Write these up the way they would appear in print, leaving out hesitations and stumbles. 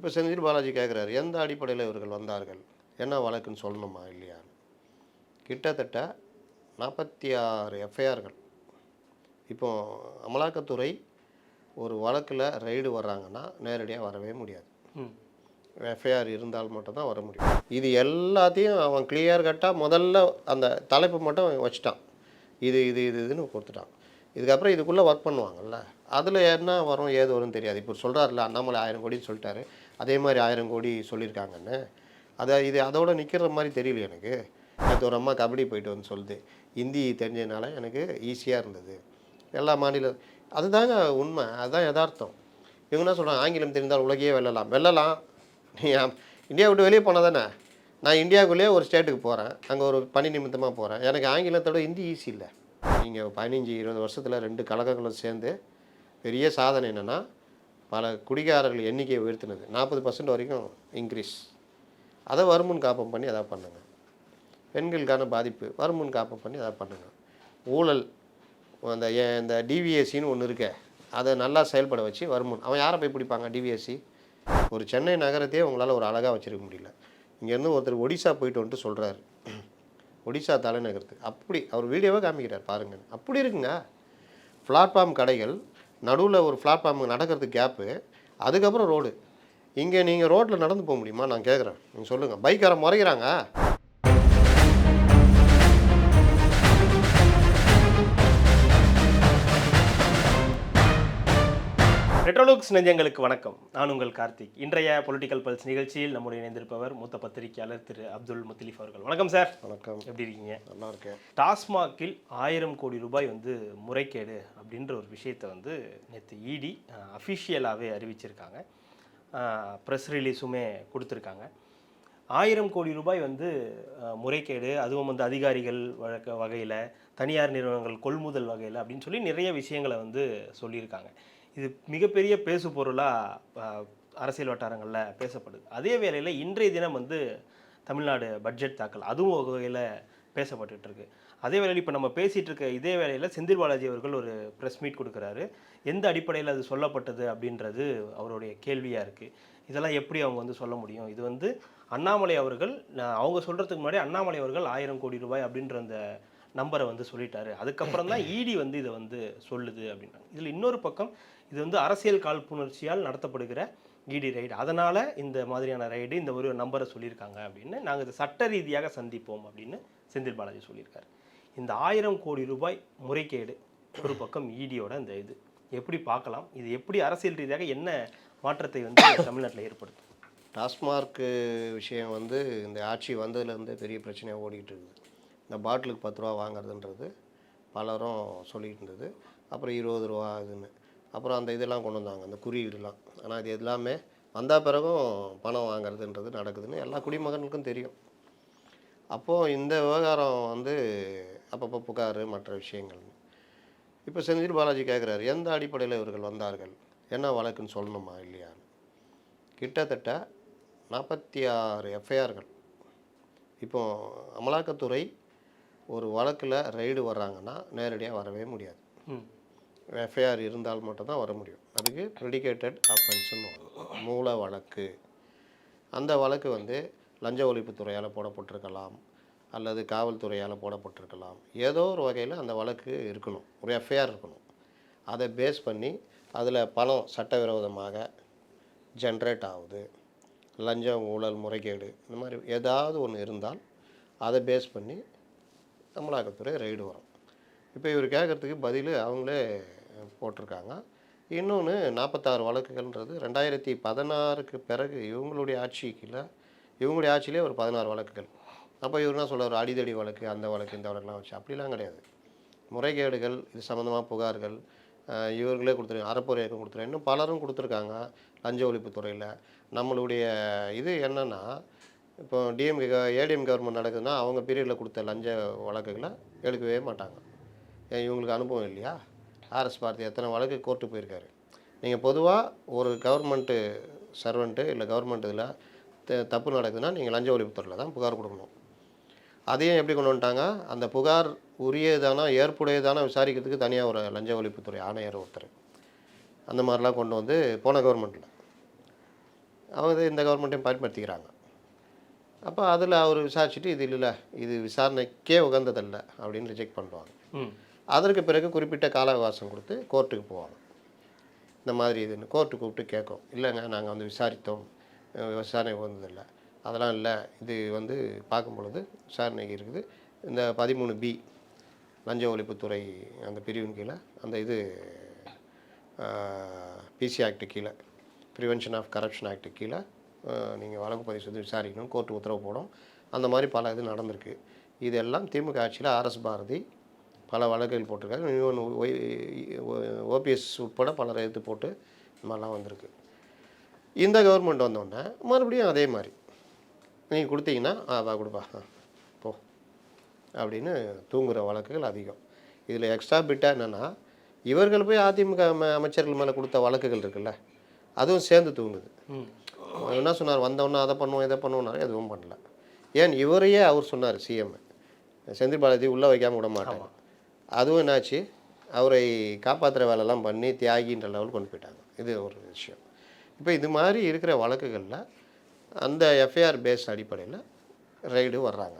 இப்போ செந்தில் பாலாஜி கேட்குறாரு, எந்த அடிப்படையில் இவர்கள் வந்தார்கள், என்ன வழக்குன்னு சொல்லணுமா இல்லையான்னு. கிட்டத்தட்ட 46 எஃப்ஐஆர்கள். இப்போ அமலாக்கத்துறை ஒரு வழக்கில் ரைடு வர்றாங்கன்னா நேரடியாக வரவே முடியாது. எஃப்ஐஆர் இருந்தால் மட்டும்தான் வர முடியும். இது எல்லாத்தையும் அவன் கிளியர் கட்டாக முதல்ல அந்த தலைப்பு மட்டும் வச்சுட்டான். இதுன்னு கொடுத்துட்டான். இதுக்கப்புறம் இதுக்குள்ளே ஒர்க் பண்ணுவாங்கல்ல, அதில் என்ன வரும் ஏது வரும்னு தெரியாது. இப்போ சொல்கிறாருல அண்ணாமலை 1000 கோடின்னு சொல்லிட்டாரு, அதே மாதிரி 1000 கோடி சொல்லியிருக்காங்கன்னு. இது அதோடு நிற்கிற மாதிரி தெரியல எனக்கு. நேற்று ஒரு அம்மா கபடி போயிட்டு வந்து சொல்லுது, ஹிந்தி தெரிஞ்சதுனால எனக்கு ஈஸியாக இருந்தது. எல்லா மாநிலம் அதுதாங்க உண்மை, அதுதான் யதார்த்தம். இவங்க என்ன சொல்கிறாங்க, ஆங்கிலம் தெரிந்தால் உலகையே வெல்லலாம். நீ இந்தியா விட்டு வெளியே போனால் தானே. நான் இந்தியாவுக்குள்ளேயே ஒரு ஸ்டேட்டுக்கு போகிறேன், அங்கே ஒரு பணி நிமித்தமாக போகிறேன், எனக்கு ஆங்கிலத்தோட ஹிந்தி ஈஸி இல்லை. நீங்கள் 15-20 வருஷத்தில் 2 கழகங்களும் சேர்ந்து பெரிய சாதனை என்னென்னா, பல குடிகாரர்கள் எண்ணிக்கையை உயர்த்தினது. 40% வரைக்கும் இன்க்ரீஸ். அதை வருமுன் காப்பம் பண்ணி அதை பண்ணுங்க. பெண்களுக்கான பாதிப்பு வருமுன் காப்பம் பண்ணி அதை பண்ணுங்க. ஊழல் இந்த டிவிஎஸ்சின்னு ஒன்று இருக்க, அதை நல்லா செயல்பட வச்சு வருமுன். அவன் யாரை போய் பிடிப்பாங்க டிவிஎஸ்சி? ஒரு சென்னை நகரத்தையே உங்களால் ஒரு அழகாக வச்சுருக்க முடியல. இங்கேருந்து ஒருத்தர் ஒடிசா போயிட்டு வந்துட்டு சொல்கிறாரு, ஒடிசா தலைநகரத்துக்கு அப்படி அவர் வீடியோவே காமிக்கிறார் பாருங்க. அப்படி இருக்குங்க. பிளாட்ஃபார்ம் கடைகள் நடுவில் ஒரு பிளாட்ஃபார்ம் நடக்கிறதுக்கு கேப்பு, அதுக்கப்புறம் ரோடு. இங்கே நீங்கள் ரோட்டில் நடந்து போக முடியுமா? நான் கேட்குறேன், நீங்கள் சொல்லுங்கள். பைக்காரன் முறைகிறாங்க. ரெட்ரோலுக்ஸ் நெஞ்சங்களுக்கு வணக்கம். நான் உங்கள் கார்த்திக். இன்றைய பொலிட்டிக்கல் பல்ஸ் நிகழ்ச்சியில் நம்முடைய இணைந்திருப்பவர் மூத்த பத்திரிகையாளர் திரு அப்துல் முத்தலீஃப் அவர்கள். வணக்கம் சார். வணக்கம். எப்படி இருக்கீங்க? நல்லா இருக்கேன். டாஸ்மாகில் 1000 கோடி ரூபாய் முறைகேடு அப்படின்ற ஒரு விஷயத்தை நேற்று இடி அஃபிஷியலாகவே அறிவிச்சிருக்காங்க. ப்ரெஸ் ரிலீஸுமே கொடுத்துருக்காங்க. 1000 கோடி ரூபாய் முறைகேடு, அதுவும் அதிகாரிகள் வகையில், தனியார் நிறுவனங்கள் கொள்முதல் வகையில் அப்படின்னு சொல்லி நிறைய விஷயங்களை சொல்லியிருக்காங்க. இது மிகப்பெரிய பேசு பொருளாக அரசியல் வட்டாரங்களில் பேசப்படுது. அதே வேளையில் இன்றைய தினம் தமிழ்நாடு பட்ஜெட் தாக்கல், அதுவும் ஒரு வகையில் பேசப்பட்டு இருக்கு. அதே வேளையில் இப்போ நம்ம பேசிகிட்டு இருக்க இதே வேளையில் செந்தில் பாலாஜி அவர்கள் ஒரு ப்ரெஸ் மீட் கொடுக்குறாரு. எந்த அடிப்படையில் அது சொல்லப்பட்டது அப்படின்றது அவருடைய கேள்வியாக இருக்குது. இதெல்லாம் எப்படி அவங்க சொல்ல முடியும்? இது அண்ணாமலை அவர்கள், அவங்க சொல்கிறதுக்கு முன்னாடி அண்ணாமலை அவர்கள் 1000 கோடி ரூபாய் அப்படின்ற அந்த நம்பரை சொல்லிட்டாரு. அதுக்கப்புறம் தான் இடி இதை சொல்லுது அப்படின்னாங்க. இதில் இன்னொரு பக்கம் இது அரசியல் காழ்ப்புணர்ச்சியால் நடத்தப்படுகிற இடி ரைடு, அதனால் இந்த மாதிரியான ரைடு, இந்த ஒரு நம்பரை சொல்லியிருக்காங்க அப்படின்னு நாங்கள் இதை சட்ட ரீதியாக சந்திப்போம் அப்படின்னு செந்தில் பாலாஜி சொல்லியிருக்காரு. இந்த 1000 கோடி ரூபாய் முறைகேடு ஒரு பக்கம் இடியோட இந்த இது எப்படி பார்க்கலாம்? இது எப்படி அரசியல் ரீதியாக என்ன மாற்றத்தை தமிழ்நாட்டில் ஏற்படுத்தும்? டாஸ்மார்க் விஷயம் இந்த ஆட்சி வந்ததுலேருந்து பெரிய பிரச்சனையாக ஓடிக்கிட்டு இருக்குது. இந்த பாட்டிலுக்கு 10 ரூபா வாங்குறதுன்றது பலரும் சொல்லிகிட்டு இருந்தது. அப்புறம் 20 ரூபா இதுன்னு, அப்புறம் அந்த இதெல்லாம் கொண்டு வந்தாங்க, அந்த குறியீடுலாம். ஆனால் இது எல்லாமே வந்த பிறகும் பணம் வாங்குறதுன்றது நடக்குதுன்னு எல்லா குடிமகனுக்கும் தெரியும். அப்போது இந்த விவகாரம் அப்பப்போ புகார் மற்ற விஷயங்கள். இப்போ செந்தில் பாலாஜி கேட்குறாரு, எந்த அடிப்படையில் இவர்கள் வந்தார்கள், என்ன வழக்குன்னு சொல்லணுமா இல்லையான்னு. கிட்டத்தட்ட 46 எஃப்ஐஆர்கள். இப்போ அமலாக்கத்துறை ஒரு வழக்கில் ரைடு வர்றாங்கன்னா நேரடியாக வரவே முடியாது. எஃப்ஐஆர் இருந்தால் மட்டும்தான் வர முடியும். அதுக்கு ப்ரெடிகேட்டட் அஃபென்ஸ்னு மூல வழக்கு. அந்த வழக்கு லஞ்ச ஒழிப்புத்துறையால் போடப்பட்டிருக்கலாம், அல்லது காவல்துறையால் போடப்பட்டிருக்கலாம். ஏதோ ஒரு வகையில் அந்த வழக்கு இருக்கணும், ஒரு எஃப்ஐஆர் இருக்கணும். அதை பேஸ் பண்ணி அதில் பணம் சட்டவிரோதமாக ஜென்ரேட் ஆகுது, லஞ்சம் ஊழல் முறைகேடு இந்த மாதிரி ஏதாவது ஒன்று இருந்தால் அதை பேஸ் பண்ணி அமலாக்கத்துறை ரைடு வரும். இப்போ இவர் கேட்குறதுக்கு பதில் அவங்களே போட்டிருக்காங்க. இன்னொன்று 46 வழக்குகள்ன்றது 2016க்கு பிறகு இவங்களுடைய ஆட்சியிலே ஒரு 16 வழக்குகள். அப்போ இவர் என்ன சொல்கிறார், அடிதடி வழக்கு, அந்த வழக்கு, இந்த வழக்குலாம் வச்சு அப்படிலாம் கிடையாது. முறைகேடுகள், இது சம்மந்தமாக புகார்கள் இவர்களே கொடுத்துருக்காங்க, அறப்போர் இயக்கம் கொடுத்துருக்காங்க, இன்னும் பலரும் கொடுத்துருக்காங்க லஞ்ச ஒழிப்புத்துறையில். நம்மளுடைய இது என்னென்னா, இப்போ ஏடிஎம் கவர்மெண்ட் நடக்குதுன்னா அவங்க பீரியடில் கொடுத்த லஞ்ச வழக்குகளை எடுக்கவே மாட்டாங்க. இவங்களுக்கு அனுபவம் இல்லையா? ஆர்எஸ் பாரதி எத்தனை வழக்கு கோர்ட்டு போயிருக்காரு. நீங்கள் பொதுவாக ஒரு கவர்மெண்ட்டு சர்வெண்ட்டு இல்லை கவர்மெண்ட் இதில் தப்பு நடக்குதுன்னா நீங்கள் லஞ்ச ஒழிப்புத்துறையில் தான் புகார் கொடுக்கணும். அதையும் எப்படி கொண்டு வந்துட்டாங்க, அந்த புகார் உரியதானா ஏற்புடையதானா விசாரிக்கிறதுக்கு தனியாக ஒரு லஞ்ச ஒழிப்புத்துறை ஆணையர் ஒருத்தர், அந்த மாதிரிலாம் கொண்டு போன கவர்மெண்ட்டில் அவங்க இந்த கவர்மெண்ட்டையும் பயன்படுத்திக்கிறாங்க. அப்போ அதில் அவர் விசாரிச்சுட்டு இது இல்லை, இது விசாரணைக்கே உகந்ததல்ல அப்படின்னு ரிஜெக்ட் பண்ணுவாங்க. அதற்கு பிறகு குறிப்பிட்ட கால அவகாசம் கொடுத்து கோர்ட்டுக்கு போவாங்க. இந்த மாதிரி இதுன்னு கோர்ட்டு கூப்பிட்டு கேட்கும், இல்லைங்க நாங்கள் வந்து விசாரித்தோம், விசாரணை உகந்ததில்லை, அதெல்லாம் இல்லை, இது வந்து பார்க்கும் பொழுது விசாரணைக்கு இருக்குது. இந்த 13B லஞ்ச ஒழிப்புத்துறை அந்த பிரிவின் கீழே அந்த இது பிசி ஆக்டு கீழே, ப்ரிவென்ஷன் ஆஃப் கரப்ஷன் ஆக்டு கீழே நீங்கள் வழக்கு பதிவு செய்து விசாரிக்கணும், கோர்ட்டு உத்தரவு போடும். அந்த மாதிரி பல இது நடந்திருக்கு. இதெல்லாம் திமுக ஆட்சியில் ஆர்எஸ் பாரதி பல வழக்குகள் போட்டிருக்காரு. இன்னொன்று ஓபிஎஸ் உட்பட பலரை எதிர்த்து போட்டு இந்த மாதிரிலாம் வந்திருக்கு. இந்த கவர்மெண்ட் வந்தோடனே மறுபடியும் அதே மாதிரி நீங்கள் கொடுத்தீங்கன்னா வா கொடுப்பா போ அப்படின்னு தூங்குகிற வழக்குகள் அதிகம். இதில் எக்ஸ்ட்ரா பிட்டாக என்னென்னா, இவர்கள் போய் அதிமுக அமைச்சர்கள் மேலே கொடுத்த வழக்குகள் இருக்குல்ல, அதுவும் சேர்ந்து தூங்குது. என்ன சொன்னார், வந்தவொன்னே அதை பண்ணுவோம் இதை பண்ணுவோம்னாரு, எதுவும் பண்ணல. ஏன் இவரையே அவர் சொன்னார், சிஎம் செந்தில் பாலாஜி உள்ளே வைக்காமல் விட மாட்டாங்க. அதுவும் என்னாச்சு, அவரை காப்பாற்றுற வேலைலாம் பண்ணி தியாகின்ற லெவல் கொண்டு போயிட்டாங்க. இது ஒரு விஷயம். இப்போ இது மாதிரி இருக்கிற வழக்குகளில் அந்த எஃப்ஐஆர் பேஸ் அடிப்படையில் ரைடு வர்றாங்க.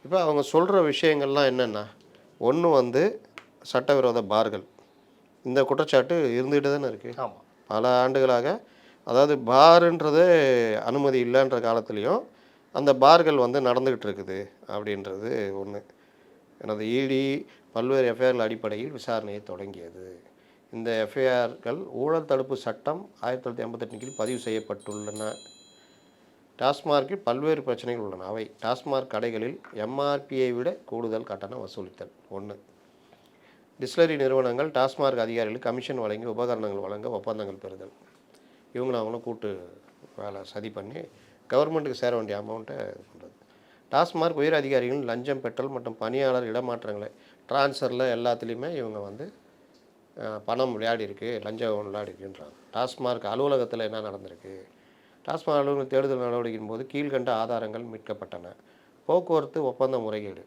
இப்போ அவங்க சொல்கிற விஷயங்கள்லாம் என்னென்னா, ஒன்று வந்து சட்டவிரோத பார்கள். இந்த குற்றச்சாட்டு இருந்துகிட்டு தானே இருக்குது. ஆமாம், பல ஆண்டுகளாக. அதாவது பாருன்றது அனுமதி இல்லைன்ற காலத்துலேயும் அந்த பார்கள் வந்து நடந்துக்கிட்டு இருக்குது அப்படின்றது ஒன்று. எனது இடி பல்வேறு எஃப்ஐஆர்கள் அடிப்படையில் விசாரணையை தொடங்கியது. இந்த எஃப்ஐஆர்கள் ஊழல் தடுப்பு சட்டம் 1988 கீழ் பதிவு செய்யப்பட்டுள்ளன. டாஸ்மார்க்கில் பல்வேறு பிரச்சனைகள் உள்ளன. அவை டாஸ்மார்க் கடைகளில் எம்ஆர்பியை விட கூடுதல் கட்டணம் வசூலித்தல் ஒன்று. டிஸ்லரி நிறுவனங்கள் டாஸ்மார்க் அதிகாரிகளுக்கு கமிஷன் வழங்கி உபகரணங்கள் வழங்க ஒப்பந்தங்கள் பெறுதல். அவங்களும் கூட்டு வேலை சதி பண்ணி கவர்மெண்ட்டுக்கு சேர வேண்டிய அமௌண்ட்டை இது பண்ணுறது. டாஸ்மார்க் உயர் அதிகாரிகள் லஞ்சம் பெற்றல் மற்றும் பணியாளர் இடமாற்றங்களை ட்ரான்ஸ்ஃபரில் எல்லாத்துலேயுமே இவங்க வந்து பணம் விளையாடி இருக்குது, லஞ்சம் விளையாடி இருக்குன்றாங்க. டாஸ்மார்க் அலுவலகத்தில் என்ன நடந்திருக்கு, டாஸ்மாக் அலுவலக தேடுதல் நடவடிக்கையின் போது கீழ்கண்ட ஆதாரங்கள் மீட்கப்பட்டன. போக்குவரத்து ஒப்பந்த முறைகேடு.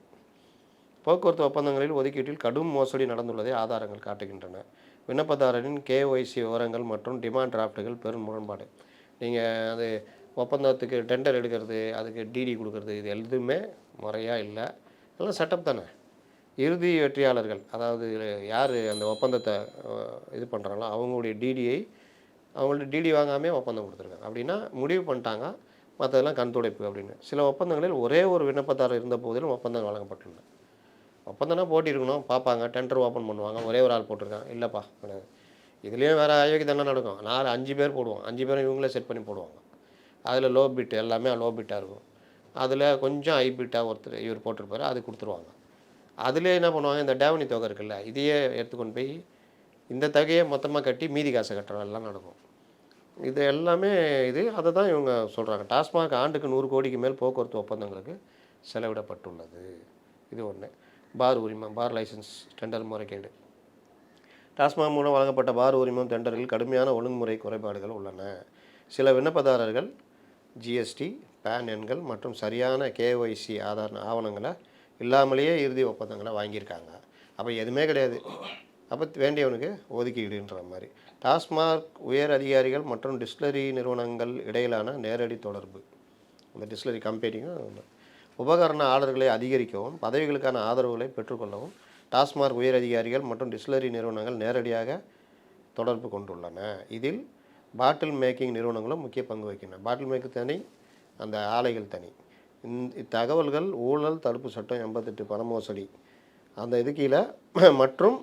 போக்குவரத்து ஒப்பந்தங்களில் ஒதுக்கீட்டில் கடும் மோசடி நடந்துள்ளதை ஆதாரங்கள் காட்டுகின்றன. விண்ணப்பதாரரின் கேஒய்சி விவரங்கள் மற்றும் டிமாண்ட் டிராஃப்ட்டுகள் பெரும் முரண்பாடு. நீங்கள் அது ஒப்பந்தத்துக்கு டெண்டர் எடுக்கிறது, அதுக்கு டிடி கொடுக்கறது, இது எதுவுமே முறையாக இல்லை. எல்லாம் செட்டப் தானே. இறுதி வெற்றியாளர்கள், அதாவது யார் அந்த ஒப்பந்தத்தை இது பண்ணுறாங்களோ அவங்களுடைய டிடியை அவங்கள்ட்ட டிடி வாங்காமே ஒப்பந்தம் கொடுத்துருக்காங்க. அப்படின்னா முடிவு பண்ணிட்டாங்க, மற்றதெல்லாம் கண் துடைப்பு அப்படின்னு. சில ஒப்பந்தங்களில் ஒரே ஒரு விண்ணப்பதாரர் இருந்த போதிலும் ஒப்பந்தம் வழங்கப்பட்டுள்ளன. ஒப்பந்தம்னா போட்டி இருக்கணும், பார்ப்பாங்க, டெண்டர் ஓப்பன் பண்ணுவாங்க, ஒரே ஒரு ஆள் போட்டிருக்காங்க, இல்லைப்பா கிடையாது. இதுலேயும் வேறு அயோக்கியம் தானே நடக்கும். 5 பேர் போடுவோம், 5 பேரும் இவங்களே செட் பண்ணி போடுவாங்க. அதில் லோ பிட், எல்லாமே லோ பிட்டாக இருக்கும். அதில் கொஞ்சம் ஹை பிட்டாக ஒருத்தர் இவர் போட்டிருப்பார், அது கொடுத்துருவாங்க. அதிலே என்ன பண்ணுவாங்க, இந்த டேவனி தொகை இருக்குல்ல, இதையே எடுத்துக்கொண்டு போய் இந்த தொகையை மொத்தமாக கட்டி மீதி காசை கட்டுற எல்லாம் நடக்கும். இது எல்லாமே அதை தான் இவங்க சொல்கிறாங்க. டாஸ்மாக் ஆண்டுக்கு 100 கோடிக்கு மேல் போக்குவரத்து ஒப்பந்தங்களுக்கு செலவிடப்பட்டுள்ளது. இது ஒன்று. பார் உரிமம், பார் லைசன்ஸ் டெண்டர் முறைகேடு. டாஸ்மாக் மூலம் வழங்கப்பட்ட பார் உரிமம் டெண்டரில் கடுமையான ஒழுங்குமுறை குறைபாடுகள் உள்ளன. சில விண்ணப்பதாரர்கள் ஜிஎஸ்டி, பேன் எண்கள் மற்றும் சரியான கேஒய்சி ஆவணங்களை இல்லாமலேயே இறுதி ஒப்பந்தங்களை வாங்கியிருக்காங்க. அப்போ எதுவுமே கிடையாது. அப்போ வேண்டியவனுக்கு ஒதுக்கீடுன்ற மாதிரி. டாஸ்மாக் உயர் அதிகாரிகள் மற்றும் டிஸ்லரி நிறுவனங்கள் இடையிலான நேரடி தொடர்பு. இந்த டிஸ்லரி கம்பெனியும் உபகரண ஆர்டர்களை அதிகரிக்கவும் பதவிகளுக்கான ஆதரவுகளை பெற்றுக்கொள்ளவும் டாஸ்மாக் உயர் அதிகாரிகள் மற்றும் டிஸ்லரி நிறுவனங்கள் நேரடியாக தொடர்பு கொண்டுள்ளன. இதில் பாட்டில் மேக்கிங் நிறுவனங்களும் முக்கிய பங்கு வகிக்கின்றன. பாட்டில் மேக்கிங் தனி, அந்த ஆலைகள் தனி. இத்தகவல்கள் ஊழல் தடுப்பு சட்டம் 88 பண மோசடி அந்த இது கீழே மற்றும்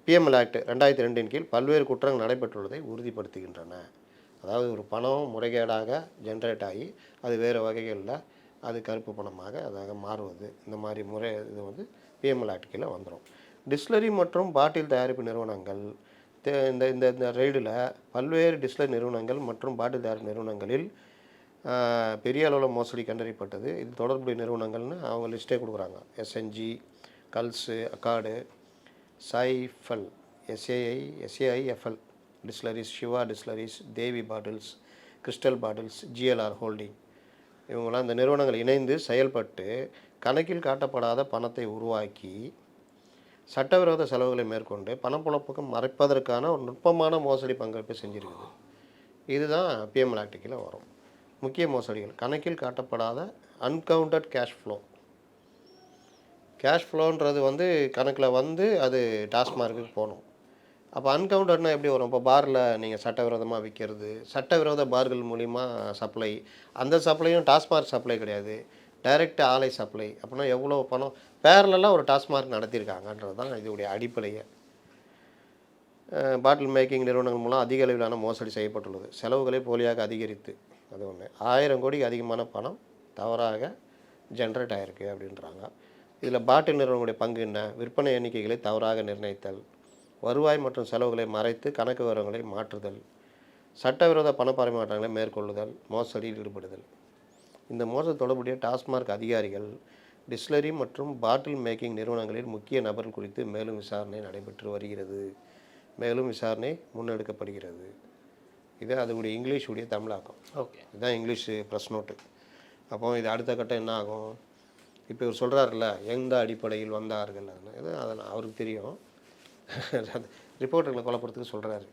பிஎம்எல் ஆக்ட் 2002 கீழ் பல்வேறு குற்றங்கள் நடைபெற்றுள்ளதை உறுதிப்படுத்துகின்றன. அதாவது ஒரு பணம் முறைகேடாக ஜென்ரேட் ஆகி அது வேறு வகைகளில் அது கருப்பு பணமாக அதாக மாறுவது, இந்த மாதிரி முறை இது பிஎம்எல் ஆக்ட் கீழே வந்துடும். டிஸ்லரி மற்றும் பாட்டில் தயாரிப்பு நிறுவனங்கள் இந்த இந்த ரெய்டில் பல்வேறு டிஸ்லரி நிறுவனங்கள் மற்றும் பாட்டில் தயாரிப்பு நிறுவனங்களில் பெரிய அளவில் மோசடி கண்டறியப்பட்டது. இது தொடர்புடைய நிறுவனங்கள்னு அவங்க லிஸ்ட்டே கொடுக்குறாங்க. எஸ்என்ஜி, கல்ஸு, அக்காடு, சாய்ஃபல், எஸ்ஏஐஎஃப்எல் டிஸ்லரிஸ், சிவா டிஸ்லரிஸ், தேவி bottles, crystal bottles, GLR holding, இவங்களாம் இந்த நிறுவனங்கள் இணைந்து செயல்பட்டு கணக்கில் காட்டப்படாத பணத்தை உருவாக்கி சட்டவிரோத செலவுகளை மேற்கொண்டு பணப்புழப்புக்கு மறைப்பதற்கான ஒரு நுட்பமான மோசடி பங்களிப்பை செஞ்சுருக்குது. இதுதான் பிஎம்எல் ஆக்ட் கீழே வரும். முக்கிய மோசடிகள் கணக்கில் காட்டப்படாத அன்கவுண்டட் கேஷ் ஃப்ளோன்றது வந்து கணக்கில் வந்து அது டாஸ்மார்க்குக்கு போகணும். அப்போ அன்கவுண்டட்னா எப்படி வரும்? இப்போ பாரில் நீங்கள் சட்டவிரோதமாக விற்கிறது, சட்டவிரோத பார்கள் மூலிமா சப்ளை, அந்த சப்ளையும் டாஸ்மார்க் சப்ளை கிடையாது, டைரக்ட் ஆலை சப்ளை. அப்படின்னா எவ்வளோ பணம் பேரலெல்லாம் ஒரு டாஸ்மார்க் நடத்தியிருக்காங்கன்றது தான் இதோடைய அடிப்படையை. பாட்டில் மேக்கிங் நிறுவனங்கள் மூலம் அதிக அளவிலான மோசடி செய்யப்பட்டுள்ளது. செலவுகளை போலியாக அதிகரித்து, அது ஒன்று. 1000 கோடிக்கு அதிகமான பணம் தவறாக ஜென்ரேட் ஆகிருக்கு அப்படின்றாங்க. இதில் பாட்டில் நிறுவனங்களுடைய பங்கு என்ன? விற்பனை எண்ணிக்கைகளை தவறாக நிர்ணயித்தல், வருவாய் மற்றும் செலவுகளை மறைத்து கணக்கு விவரங்களை மாற்றுதல், சட்டவிரோத பண பரிமாற்றங்களை மேற்கொள்ளுதல், மோசடியில் ஈடுபடுதல். இந்த மோசடி தொடர்புடைய டாஸ்மார்க் அதிகாரிகள், டிஸ்லரி மற்றும் பாட்டில் மேக்கிங் நிறுவனங்களில் முக்கிய நபர்கள் குறித்து மேலும் விசாரணை நடைபெற்று வருகிறது. மேலும் விசாரணை முன்னெடுக்கப்படுகிறது. இது அதோடைய இங்கிலீஷுடைய தமிழாக்கம். ஓகே, இதுதான் இங்கிலீஷ் ப்ரெஸ் நோட்டு. அப்போ இது அடுத்த கட்டம் என்ன ஆகும்? இப்போ இவர் சொல்கிறாருல்ல, எந்த அடிப்படையில் வந்தார்கள் இது அதை அவருக்கு தெரியும். ரிப்போர்ட்டர்களை கொலைப்படுறதுக்கு சொல்கிறாரு.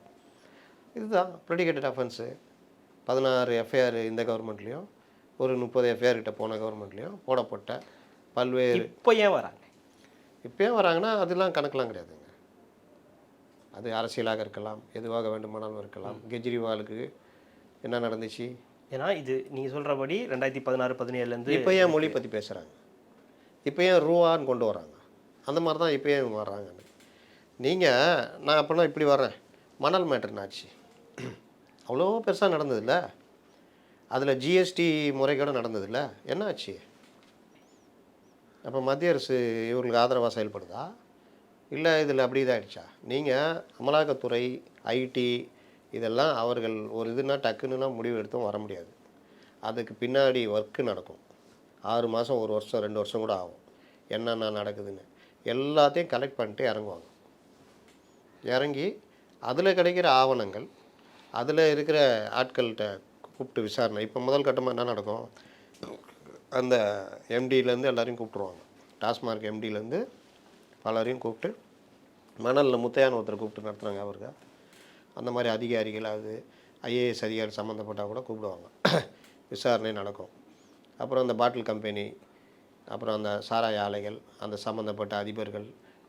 இதுதான் ப்ரெடிகேட்டட் அஃபென்ஸு. 16 எஃப்ஐஆர் இந்த கவர்மெண்ட்லேயும், ஒரு 30 எஃப்ஐஆர் கிட்ட போன கவர்மெண்ட்லேயும் போடப்பட்ட பல்வேறு. இப்போ ஏன் வராங்க? இப்போ ஏன் வராங்கன்னா அதெல்லாம் கணக்கெலாம் கிடையாதுங்க. அது அரசியலாக இருக்கலாம், எதுவாக வேண்டுமானாலும் இருக்கலாம். கெஜ்ரிவாலுக்கு என்ன நடந்துச்சு? ஏன்னா இது நீங்கள் சொல்கிறபடி 2016, 17லேருந்து இப்போ ஏன் மொழி பற்றி பேசுகிறாங்க? இப்போ ஏன் ரூவான்னு கொண்டு வராங்க? அந்த மாதிரி தான் இப்போ ஏன் வர்றாங்கன்னு. நீங்கள் நான் அப்போனா இப்படி வர்றேன், மணல் மேட்டர்னாச்சு அவ்வளோ பெருசாக நடந்ததில்ல, அதில் ஜிஎஸ்டி முறைகேடும் நடந்ததில்ல, என்ன ஆச்சு? அப்போ மத்திய அரசு இவங்களுக்கு ஆதரவாக செயல்படுதா, இல்லை இதில் அப்படி இதாகிடுச்சா? நீங்கள் அமலாக்கத்துறை, ஐடி இதெல்லாம் அவர்கள் ஒரு இதுனா டக்குன்னுலாம் முடிவு எடுத்தும் வர முடியாது. அதுக்கு பின்னாடி ஒர்க்கு நடக்கும். 6 மாதம், 1 வருஷம், 2 வருஷம் கூட ஆகும். என்னென்ன நடக்குதுன்னு எல்லாத்தையும் கலெக்ட் பண்ணிட்டு இறங்குவாங்க. இறங்கி அதில் கிடைக்கிற ஆவணங்கள், அதில் இருக்கிற ஆட்கள்கிட்ட கூப்பிட்டு விசாரணை. இப்போ முதல் கட்டமாக என்ன நடக்கும்? அந்த எம்டியிலேருந்து எல்லாரையும் கூப்பிட்ருவாங்க. டாஸ்மார்க் எம்டியிலேருந்து பலரையும் கூப்பிட்டு, மணலில் முத்தையான ஒருத்தர் கூப்பிட்டு நடத்துகிறாங்க அவருக்கு. அந்த மாதிரி அதிகாரிகள், அது ஐஏஎஸ் அதிகாரி சம்மந்தப்பட்டால் கூட கூப்பிடுவாங்க. விசாரணை நடக்கும். அப்புறம் அந்த பாட்டில் கம்பெனி, அப்புறம் அந்த சாராய ஆலைகள், அந்த சம்மந்தப்பட்ட அதிபர்கள்,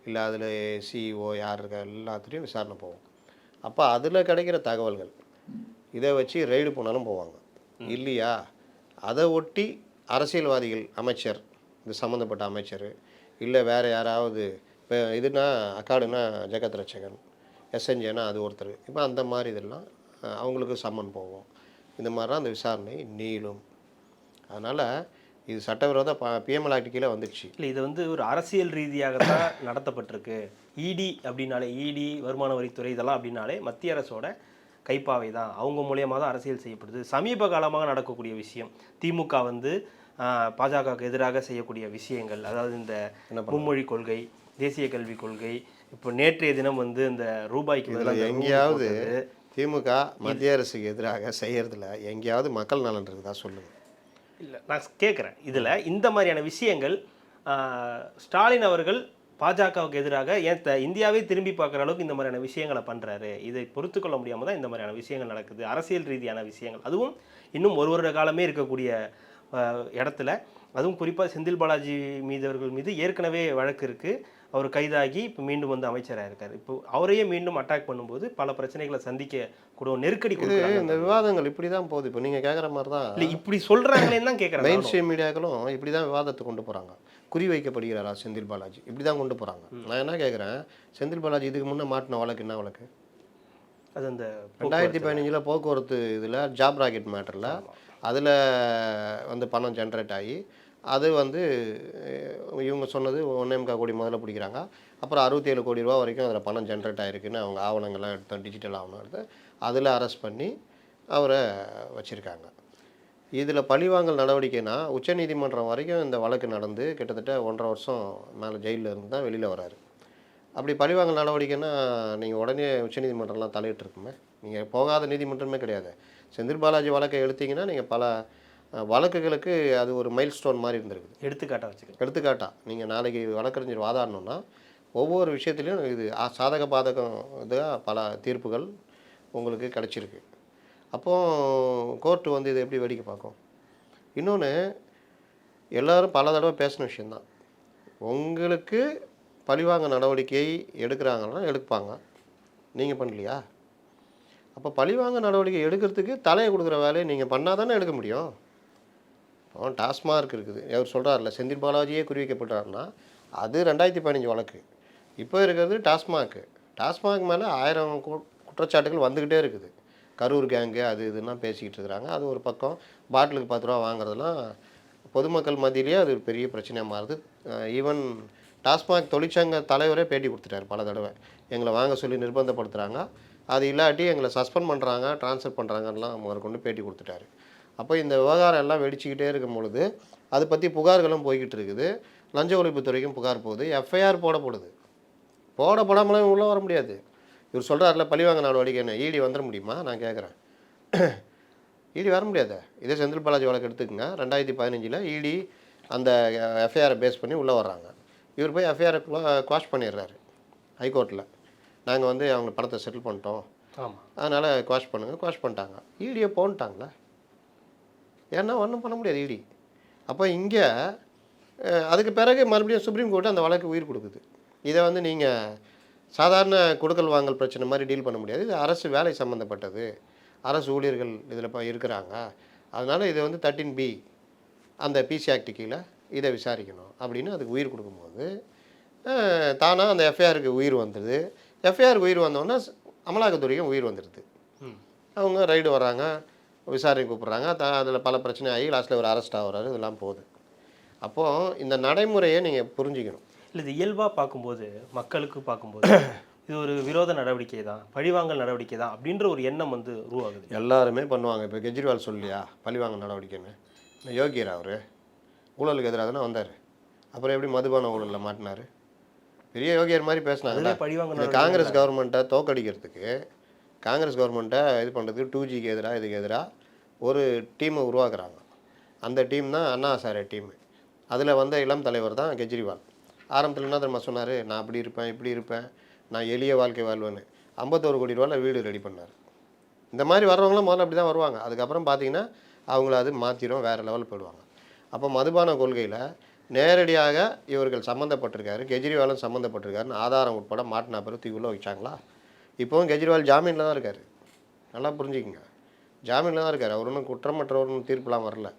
இல்லை அதில் சிஇஓ யார் இருக்கா எல்லாத்துலேயும் விசாரணை போவோம். அப்போ அதில் கிடைக்கிற தகவல்கள் இதை வச்சு ரெய்டு போனாலும் போவாங்க. இல்லையா அதை ஒட்டி அரசியல்வாதிகள், அமைச்சர், இது சம்மந்தப்பட்ட அமைச்சர், இல்லை வேறு யாராவது, இப்போ இதுனா அக்காடுனா ஜெகத் ரட்சகன், எஸ்என்ஜேனா அது ஒருத்தர், இப்போ அந்த மாதிரி இதெல்லாம் அவங்களுக்கு சம்மன் போவோம். இந்த மாதிரிலாம் அந்த விசாரணை நீளும். அதனால் இது சட்டவிரோத பிஎம்எல் ஆக்ட் கீழே வந்துடுச்சு. இல்லை, இது வந்து ஒரு அரசியல் ரீதியாக தான் நடத்தப்பட்டிருக்கு. இடி அப்படின்னாலே, இடி வருமான வரித்துறை இதெல்லாம் அப்படின்னாலே மத்திய அரசோட கைப்பாவை தான், அவங்க மூலியமாக தான் அரசியல் செய்யப்படுது. சமீப காலமாக நடக்கக்கூடிய விஷயம், திமுக வந்து பாஜகவுக்கு எதிராக செய்யக்கூடிய விஷயங்கள், அதாவது இந்த மும்மொழி கொள்கை, தேசிய கல்விக் கொள்கை, இப்போ நேற்றைய தினம் வந்து இந்த ரூபாய்க்கு எங்கேயாவது திமுக மத்திய அரசுக்கு எதிராக செய்யறதுல எங்கேயாவது மக்கள் நலன் இருக்குதா சொல்லுங்க? இல்லை, நான் கேட்குறேன், இதில் இந்த மாதிரியான விஷயங்கள் ஸ்டாலின் அவர்கள் பாஜகவுக்கு எதிராக ஏன் இந்தியாவே திரும்பி பார்க்குற அளவுக்கு இந்த மாதிரியான விஷயங்களை பண்ணுறாரு. இதை பொறுத்துக்கொள்ள முடியாமல் தான் இந்த மாதிரியான விஷயங்கள் நடக்குது, அரசியல் ரீதியான விஷயங்கள். அதுவும் இன்னும் ஒரு வருட காலமே இருக்கக்கூடிய இடத்துல, அதுவும் குறிப்பாக செந்தில் பாலாஜி மீதவர்கள் மீது ஏற்கனவே வழக்கு இருக்குது. அவர் கைதாகி இப்போ மீண்டும் வந்து அமைச்சராக இருக்கார். இப்போ அவரையே மீண்டும் அட்டாக் பண்ணும்போது பல பிரச்சனைகளை சந்திக்கக்கூடிய நெருக்கடி கொடுக்குறாங்க. இந்த விவாதங்கள் இப்படி தான் போகுது. இப்போ நீங்கள் கேட்குற மாதிரி தான். இல்லை, இப்படி சொல்கிறாங்களேன்னு தான் கேட்குறேன். மெயின் ஸ்ட்ரீம் மீடியாக்களும் இப்படி தான் விவாதத்தை கொண்டு போகிறாங்க. குறி வைக்கப்படுகிறாரா செந்தில் பாலாஜி, இப்படி தான் கொண்டு போகிறாங்க. நான் என்ன கேட்குறேன், செந்தில் பாலாஜி இதுக்கு முன்னே மாட்டின வழக்கு என்ன வழக்கு? அது அந்த 2015 போக்குவரத்து இதில் ஜாப் ராக்கெட் மேட்டரில், அதில் வந்து பணம் ஜென்ரேட் ஆகி, அது வந்து இவங்க சொன்னது 1.25 கோடி முதல்ல பிடிக்கிறாங்க. அப்புறம் 67 கோடி ரூபா வரைக்கும் அதில் பணம் ஜென்ரேட் ஆகிருக்குன்னு அவங்க ஆவணங்கள்லாம் எடுத்தோம், டிஜிட்டல் ஆவணம் எடுத்து அதில் அரெஸ்ட் பண்ணி அவரை வச்சுருக்காங்க. இதில் பழிவாங்கல் நடவடிக்கைனா உச்சநீதிமன்றம் வரைக்கும் இந்த வழக்கு நடந்து கிட்டத்தட்ட 1.5 வருஷம் மேலே ஜெயிலில் இருந்து தான் வெளியில் வராரு. அப்படி பழிவாங்கல் நடவடிக்கைன்னா நீங்கள் உடனே உச்சநீதிமன்றம்லாம் தலையிட்டுருக்குமே, நீங்கள் போகாத நீதிமன்றமே கிடையாது. செந்தில் பாலாஜி வழக்கை எடுத்தீங்கன்னா நீங்கள் பல வழக்குகளுக்கு அது ஒரு மைல் ஸ்டோன் மாதிரி இருந்திருக்குது. எடுத்துக்காட்டா நீங்கள் நாளைக்கு வழக்கறிஞர் வாதாடணுன்னா ஒவ்வொரு விஷயத்துலையும் இது சாதக பாதகம் இதாக பல தீர்ப்புகள் உங்களுக்கு கிடச்சிருக்கு. அப்போது கோர்ட்டு வந்து இதை எப்படி வேடிக்கை பார்க்கும்? இன்னொன்று, எல்லோரும் பல தடவை பேசின விஷயந்தான். உங்களுக்கு பழிவாங்க நடவடிக்கை எடுக்கிறாங்கன்னா எடுப்பாங்க, நீங்கள் பண்ணலையா? அப்போ பழிவாங்க நடவடிக்கை எடுக்கிறதுக்கு தலையை கொடுக்குற வேலையை நீங்கள் பண்ணால் தானே எடுக்க முடியும். இப்போ டாஸ்மார்க் இருக்குது, அவர் சொல்கிறார்ல செந்தில் பாலாஜியே குறிவிக்கப்பட்டார்னா அது 2015 வழக்கு. இப்போ இருக்கிறது டாஸ்மாக் மேலே 1000 குற்றச்சாட்டுகள் வந்துக்கிட்டே இருக்குது. கரூர் கேங்கு அது இதுன்னா பேசிக்கிட்டு இருக்கிறாங்க. அது ஒரு பக்கம். பாட்டிலுக்கு 10 ரூபா வாங்குறதுலாம் பொதுமக்கள் மத்தியிலேயே அது ஒரு பெரிய பிரச்சனையாக மாறுது. ஈவன் டாஸ்மாக் தொழிற்சங்க தலைவரே பேட்டி கொடுத்துட்டார் பல தடவை. எங்களை வாங்க சொல்லி நிர்பந்தப்படுத்துகிறாங்க, அது இல்லாட்டி எங்களை சஸ்பெண்ட் பண்ணுறாங்க, ட்ரான்ஸ்ஃபர் பண்ணுறாங்கலாம் முதற்கொண்டு பேட்டி கொடுத்துட்டாரு. அப்போ இந்த விவகாரம் எல்லாம் வெடிச்சிக்கிட்டே இருக்கும் பொழுது அதை பற்றி புகார்களும் போய்கிட்டு இருக்குது. லஞ்ச ஒழிப்புத்துறைக்கும் புகார் போகுது, எஃப்ஐஆர் போடப்படுது. போடாமலாம் உள்ளே வர முடியாது. இவர் சொல்கிறார்ல பழிவாங்க நடவடிக்கைன்னு, ஈடி வந்துட முடியுமா? நான் கேட்குறேன். ஈடி வர முடியாது. இதே செந்தில் பாலாஜி வழக்கு எடுத்துக்கங்க. 2015 ஈடி அந்த எஃப்ஐஆரை பேஸ் பண்ணி உள்ளே வர்றாங்க. இவர் போய் எஃப்ஐஆரை குவாஷ் பண்ணிடுறாரு ஹைகோர்ட்டில். நாங்கள் வந்து அவங்க பணத்தை செட்டில் பண்ணிட்டோம், அதனால் குவாஷ் பண்ணுங்கள். குவாஷ் பண்ணிட்டாங்க. ஈடியை போன்ட்டாங்களே, ஏன்னா ஒன்றும் பண்ண முடியாது ஈடி. அப்போ இங்கே அதுக்கு பிறகு மறுபடியும் சுப்ரீம் கோர்ட்டு அந்த வழக்கு உயிர் கொடுக்குது. இதை வந்து நீங்கள் சாதாரண கொடுக்கல் வாங்கல் பிரச்சனை மாதிரி டீல் பண்ண முடியாது. இது அரசு வேலை சம்மந்தப்பட்டது, அரசு ஊழியர்கள் இதில் இப்போ இருக்கிறாங்க. அதனால் இதை வந்து 13B அந்த பிசி ஆக்ட் கீழே இதை விசாரிக்கணும் அப்படின்னு அதுக்கு உயிர் கொடுக்கும்போது தானாக அந்த எஃப்ஐஆருக்கு உயிர் வந்துடுது. எஃப்ஐஆருக்கு உயிர் வந்தோடனே அமலாக்கத்துறைக்கும் உயிர் வந்துடுது. அவங்க ரைடு வராங்க, விசாரணை கூப்பிட்றாங்க. அதில் பல பிரச்சனை ஆகி லாஸ்ட்டில் ஒரு அரெஸ்ட் ஆகிறாரு. இதெல்லாம் போகுது. அப்போது இந்த நடைமுறையை நீங்கள் புரிஞ்சுக்கணும். இல்லை, இது இயல்பாக பார்க்கும்போது, மக்களுக்கு பார்க்கும்போது இது ஒரு விரோத நடவடிக்கை தான், பழிவாங்கல் நடவடிக்கை தான் அப்படின்ற ஒரு எண்ணம் வந்து உருவாகுது. எல்லாருமே பண்ணுவாங்க. இப்போ கெஜ்ரிவால் சொல்லியா பழிவாங்கல் நடவடிக்கைன்னு? யோகியர் அவர் ஊழலுக்கு எதிராக தானே வந்தார். அப்புறம் எப்படி மதுபான ஊழலில் மாட்டினார்? பெரிய யோகியர் மாதிரி பேசினாங்க. பழிவாங்க காங்கிரஸ் கவர்மெண்ட்டை தோக்கடிக்கிறதுக்கு, காங்கிரஸ் கவர்மெண்ட்டை இது பண்ணுறதுக்கு 2Gக்கு எதிராக இதுக்கு எதிராக ஒரு டீமை உருவாக்குறாங்க. அந்த டீம் தான் அண்ணா ஹசாரே டீம். அதில் வந்த இளம் தலைவர் தான் கெஜ்ரிவால். ஆரம்பத்தில் என்ன தெரியுமா சொன்னார்? நான் அப்படி இருப்பேன், இப்படி இருப்பேன், நான் எளிய வாழ்க்கை வாழ்வேன்னு. 51 கோடி ரூபாயில் வீடு ரெடி பண்ணார். இந்த மாதிரி வர்றவங்களாம் முதல்ல அப்படி தான் வருவாங்க. அதுக்கப்புறம் பார்த்தீங்கன்னா அவங்கள அது மாற்றிடும், வேறு லெவல் போயிடுவாங்க. அப்போ மதுபான கொள்கையில் நேரடியாக இவர்கள் சம்மந்தப்பட்டிருக்காரு, கெஜ்ரிவாலும் சம்மந்தப்பட்டிருக்காருன்னு ஆதாரம் உட்பட மாட்டினா பிறகு தூக்கிள்ள வச்சாங்களா? இப்போவும் கெஜ்ரிவால் ஜாமீனில் தான் இருக்கார். நல்லா புரிஞ்சுக்கங்க, ஜாமீனில் தான் இருக்கார். அவர் ஒன்றும் குற்றமற்றவர்னு தீர்ப்புலாம் வரல.